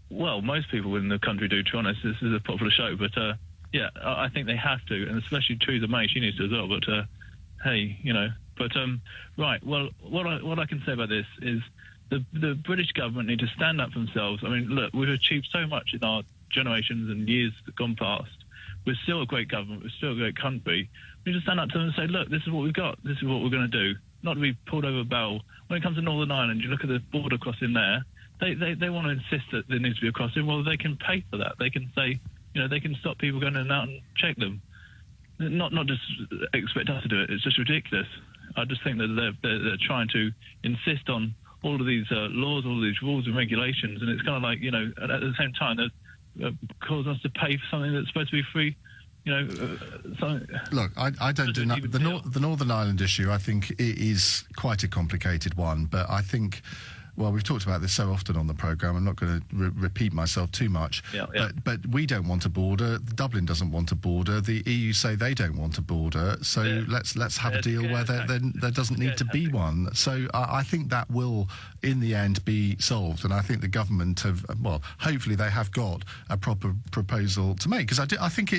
Well, most people in the country do, to be honest. This is a popular show, but yeah, I think they have to, and especially Theresa May, she needs to as well, but hey, you know. But, right, well, what I can say about this is the British government need to stand up for themselves. I mean, look, we've achieved so much in our generations and years that gone past. We're still a great government. We're still a great country. We need to stand up to them and say, look, this is what we've got. This is what we're going to do. Not to be pulled over a barrel. When it comes to Northern Ireland, you look at the border crossing there, they want to insist that there needs to be a crossing. Well, they can pay for that. They can say, you know, they can stop people going in and out and check them. Not just expect us to do it. It's just ridiculous. I just think that they're trying to insist on all of these laws, all of these rules and regulations, and it's kind of like, you know, at the same time, they're causing us to pay for something that's supposed to be free. You know, look, I don't deny the Northern Ireland issue. I think it is quite a complicated one, but I think, well, we've talked about this so often on the programme, I'm not going to repeat myself too much, but we don't want a border, Dublin doesn't want a border, the EU say they don't want a border, so let's have a deal where there doesn't need to be one. So I think that will, in the end, be solved, and I think the government have, well, hopefully they have got a proper proposal to make, because I think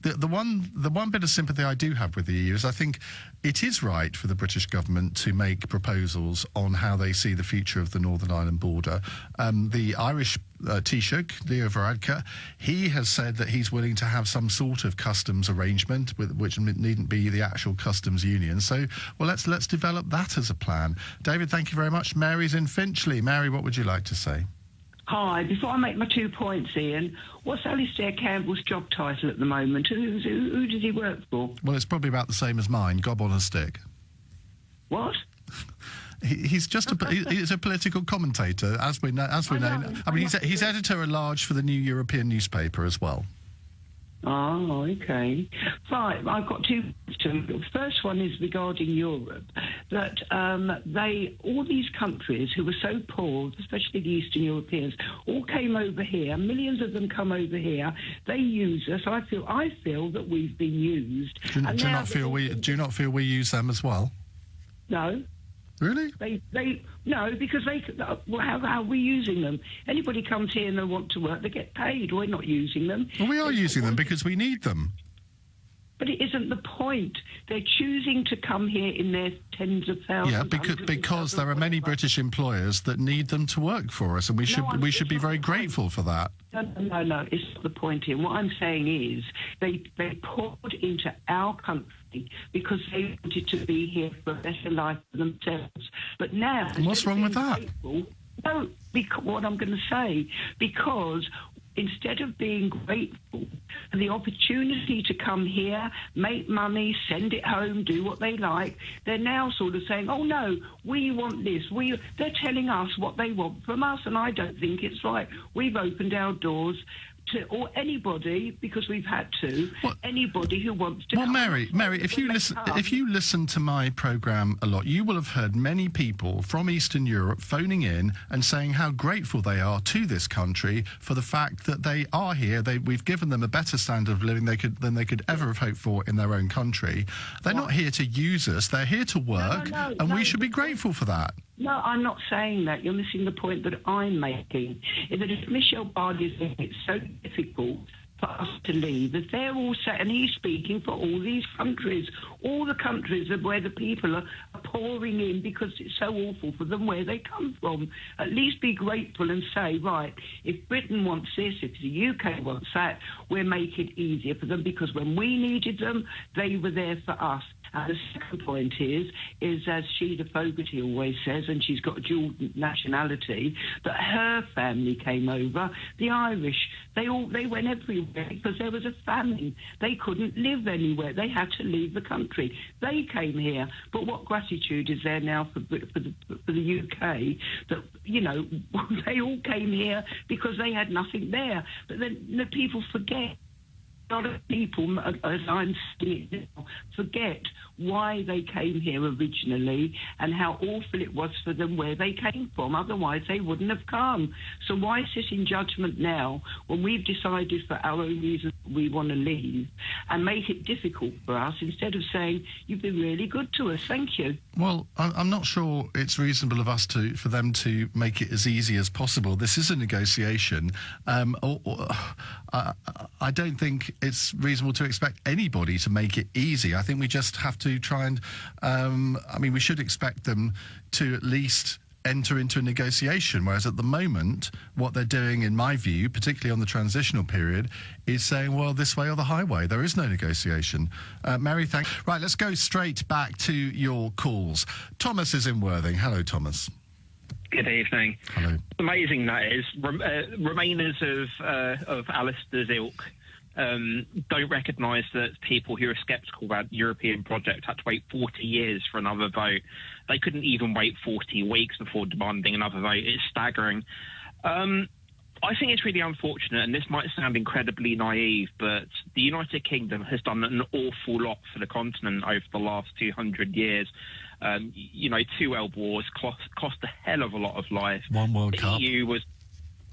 the one bit of sympathy I do have with the EU is I think it is right for the British government to make proposals on how they see the future of the Northern Ireland border. The Irish Taoiseach, Leo Varadkar, he has said that he's willing to have some sort of customs arrangement, which needn't be the actual customs union. So, well, let's develop that as a plan. David, thank you very much. Mary's in Finchley. Mary, what would you like to say? Hi, before I make my 2 points, Ian, what's Alistair Campbell's job title at the moment? Who does he work for? Well, it's probably about the same as mine, gob on a stick. What? He's just he's a political commentator, as we know. I mean, he's editor-at-large for the New European newspaper as well. Oh, okay. Right, I've got 2 questions. The first one is regarding Europe, that all these countries who were so poor, especially the Eastern Europeans, all came over here. Millions of them come over here. They use us. I feel that we've been used. Do you not feel we use them as well? No. Really? No, because how are we using them? Anybody comes here and they want to work, they get paid. We're not using them. Well, we are using them because we need them. But it isn't the point. They're choosing to come here in their tens of thousands. Yeah, because there are many British employers that need them to work for us, and we should be very grateful for that. No, it's not the point here. What I'm saying is they poured into our country because they wanted to be here for a better life for themselves. But now... And what's wrong with that? No, because what I'm going to say, because instead of being grateful for the opportunity to come here, make money, send it home, do what they like, they're now sort of saying, oh no, we want this. They're telling us what they want from us, and I don't think it's right. We've opened our doors to anybody, because we've had to, anybody who wants to. Well, Mary, if you listen to my programme a lot, you will have heard many people from Eastern Europe phoning in and saying how grateful they are to this country for the fact that they are here. We've given them a better standard of living than they could ever have hoped for in their own country. They're not here to use us. They're here to work, and we should be grateful for that. No, I'm not saying that. You're missing the point that I'm making. That if Michel Barnier thinks it's so difficult for us to leave, that they're all and he's speaking for all these countries, all the countries where the people are pouring in because it's so awful for them where they come from. At least be grateful and say, right, if Britain wants this, if the UK wants that, we'll make it easier for them, because when we needed them, they were there for us. And the second point is as Sheila Fogarty always says, and she's got a dual nationality, that her family came over, the Irish, they went everywhere. there because there was a famine. They couldn't live anywhere. They had to leave the country. They came here. But what gratitude is there now for the UK that, you know, they all came here because they had nothing there. But then the people forget. A lot of people, as I'm seeing it now, forget why they came here originally and how awful it was for them where they came from. Otherwise, they wouldn't have come. So why sit in judgment now when we've decided for our own reasons we want to leave and make it difficult for us instead of saying, you've been really good to us, thank you? Well, I'm not sure it's reasonable of us for them to make it as easy as possible. This is a negotiation. I don't think it's reasonable to expect anybody to make it easy. I think we just have to try and, we should expect them to at least enter into a negotiation, whereas at the moment, what they're doing, in my view, particularly on the transitional period, is saying, well, this way or the highway. There is no negotiation. Mary, thanks. Right, let's go straight back to your calls. Thomas is in Worthing. Hello, Thomas. Good evening. Hello. Amazing that is. Remainers of Alistair's ilk don't recognise that people who are sceptical about the European project had to wait 40 years for another vote. They couldn't even wait 40 weeks before demanding another vote. It's staggering. I think it's really unfortunate, and this might sound incredibly naive, but the United Kingdom has done an awful lot for the continent over the last 200 years. 2 world wars cost a hell of a lot of life. One World Cup. EU was...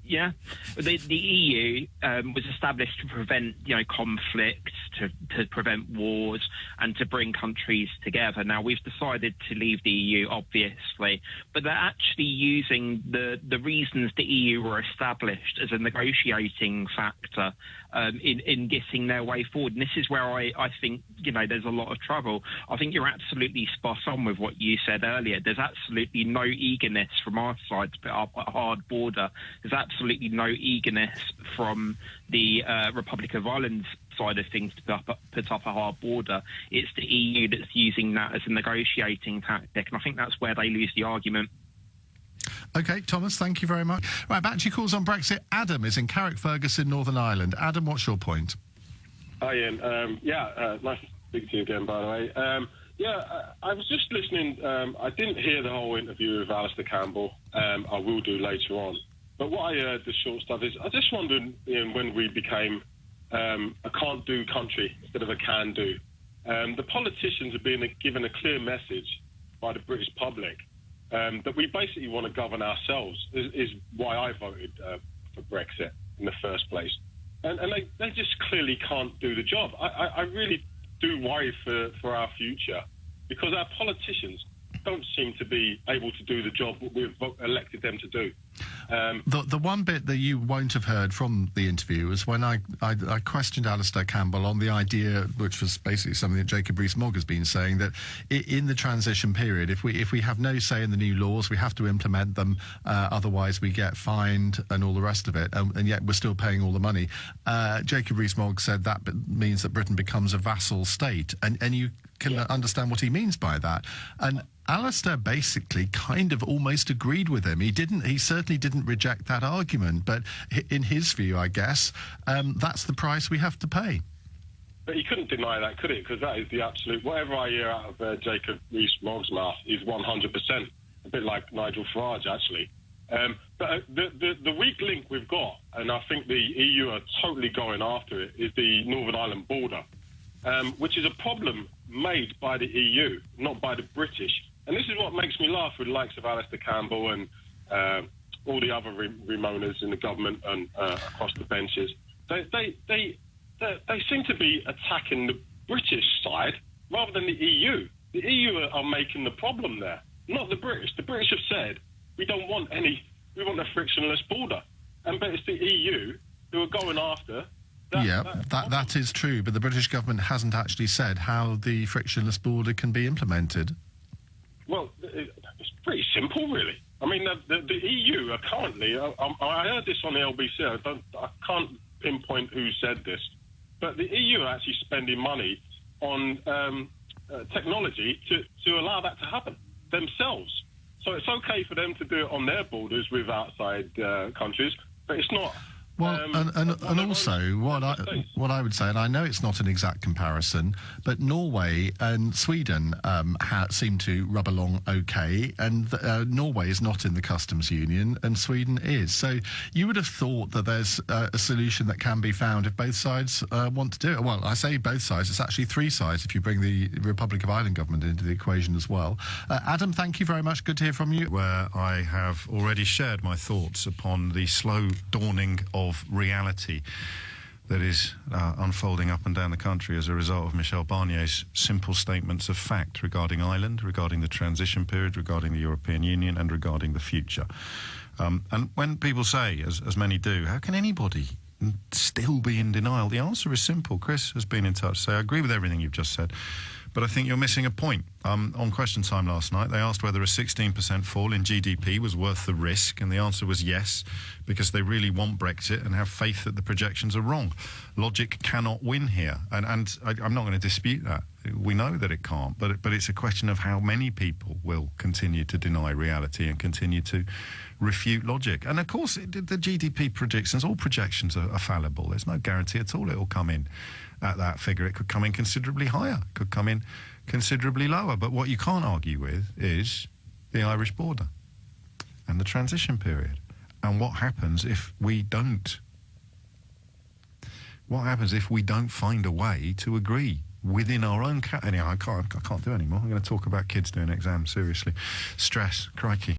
Yeah, the EU was established to prevent, conflicts, to prevent wars, and to bring countries together. Now we've decided to leave the EU, obviously, but they're actually using the reasons the EU were established as a negotiating factor in getting their way forward. And this is where I think there's a lot of trouble. I think you're absolutely spot on with what you said earlier. There's absolutely no eagerness from our side to put up a hard border. There's absolutely no eagerness from the Republic of Ireland's side of things to put up a hard border. It's the EU that's using that as a negotiating tactic, and I think that's where they lose the argument. OK, Thomas, thank you very much. Right, back to your calls on Brexit. Adam is in Carrickfergus in Northern Ireland. Adam, what's your point? Hi, Ian. Nice to speak to you again, by the way. I was just listening. I didn't hear the whole interview with Alistair Campbell. I will do later on. But what I heard, the short stuff, is I just wondered, Ian, when we became a can't-do country instead of a can-do. The politicians are being given a clear message by the British public that we basically want to govern ourselves, is why I voted for Brexit in the first place. And they just clearly can't do the job. I really do worry for our future, because our politicians don't seem to be able to do the job that we've elected them to do. The one bit that you won't have heard from the interview was when I questioned Alistair Campbell on the idea, which was basically something that Jacob Rees-Mogg has been saying, that in the transition period, if we have no say in the new laws, we have to implement them, otherwise we get fined and all the rest of it, and yet we're still paying all the money. Jacob Rees-Mogg said that means that Britain becomes a vassal state, and you can understand what he means by that. And Alistair basically kind of almost agreed with him. He certainly didn't reject that argument, but in his view, I guess, that's the price we have to pay. But he couldn't deny that, could he? Because that is the absolute... Whatever I hear out of Jacob Rees-Mogg's mouth is 100%. A bit like Nigel Farage, actually. But the weak link we've got, and I think the EU are totally going after it, is the Northern Ireland border, which is a problem made by the EU, not by the British. And this is what makes me laugh with the likes of Alistair Campbell and all the other Remoners in the government and across the benches. They seem to be attacking the British side rather than the EU. The EU are making the problem there, not the British. The British have said, we want a frictionless border. But it's the EU who are going after that is true, but the British government hasn't actually said how the frictionless border can be implemented. Well, it's pretty simple, really. I mean, the EU are currently... I heard this on the LBC. I can't pinpoint who said this, but the EU are actually spending money on technology to allow that to happen themselves. So it's okay for them to do it on their borders with outside countries, but it's not Well, and also what I would say, and I know it's not an exact comparison, but Norway and Sweden seem to rub along okay, and Norway is not in the customs union, and Sweden is. So you would have thought that there's a solution that can be found if both sides want to do it. Well, I say both sides; it's actually three sides if you bring the Republic of Ireland government into the equation as well. Adam, thank you very much. Good to hear from you. Where I have already shared my thoughts upon the slow dawning of reality that is unfolding up and down the country as a result of Michel Barnier's simple statements of fact regarding Ireland, regarding the transition period, regarding the European Union and regarding the future. And when people say, as many do, how can anybody still be in denial? The answer is simple. Chris has been in touch to say, I agree with everything you've just said, but I think you're missing a point. On Question Time last night, they asked whether a 16% fall in GDP was worth the risk, and the answer was yes, because they really want Brexit and have faith that the projections are wrong. Logic cannot win here, and I'm not going to dispute that. We know that it can't, but it's a question of how many people will continue to deny reality and continue to refute logic. And of course, the GDP projections, all projections are fallible. There's no guarantee at all it will come in at that figure. It could come in considerably higher, could come in considerably lower. But what you can't argue with is the Irish border and the transition period. And what happens if we don't? What happens if we don't find a way to agree within our own... Anyhow, I can't do anymore. I'm going to talk about kids doing exams, seriously. Stress, crikey.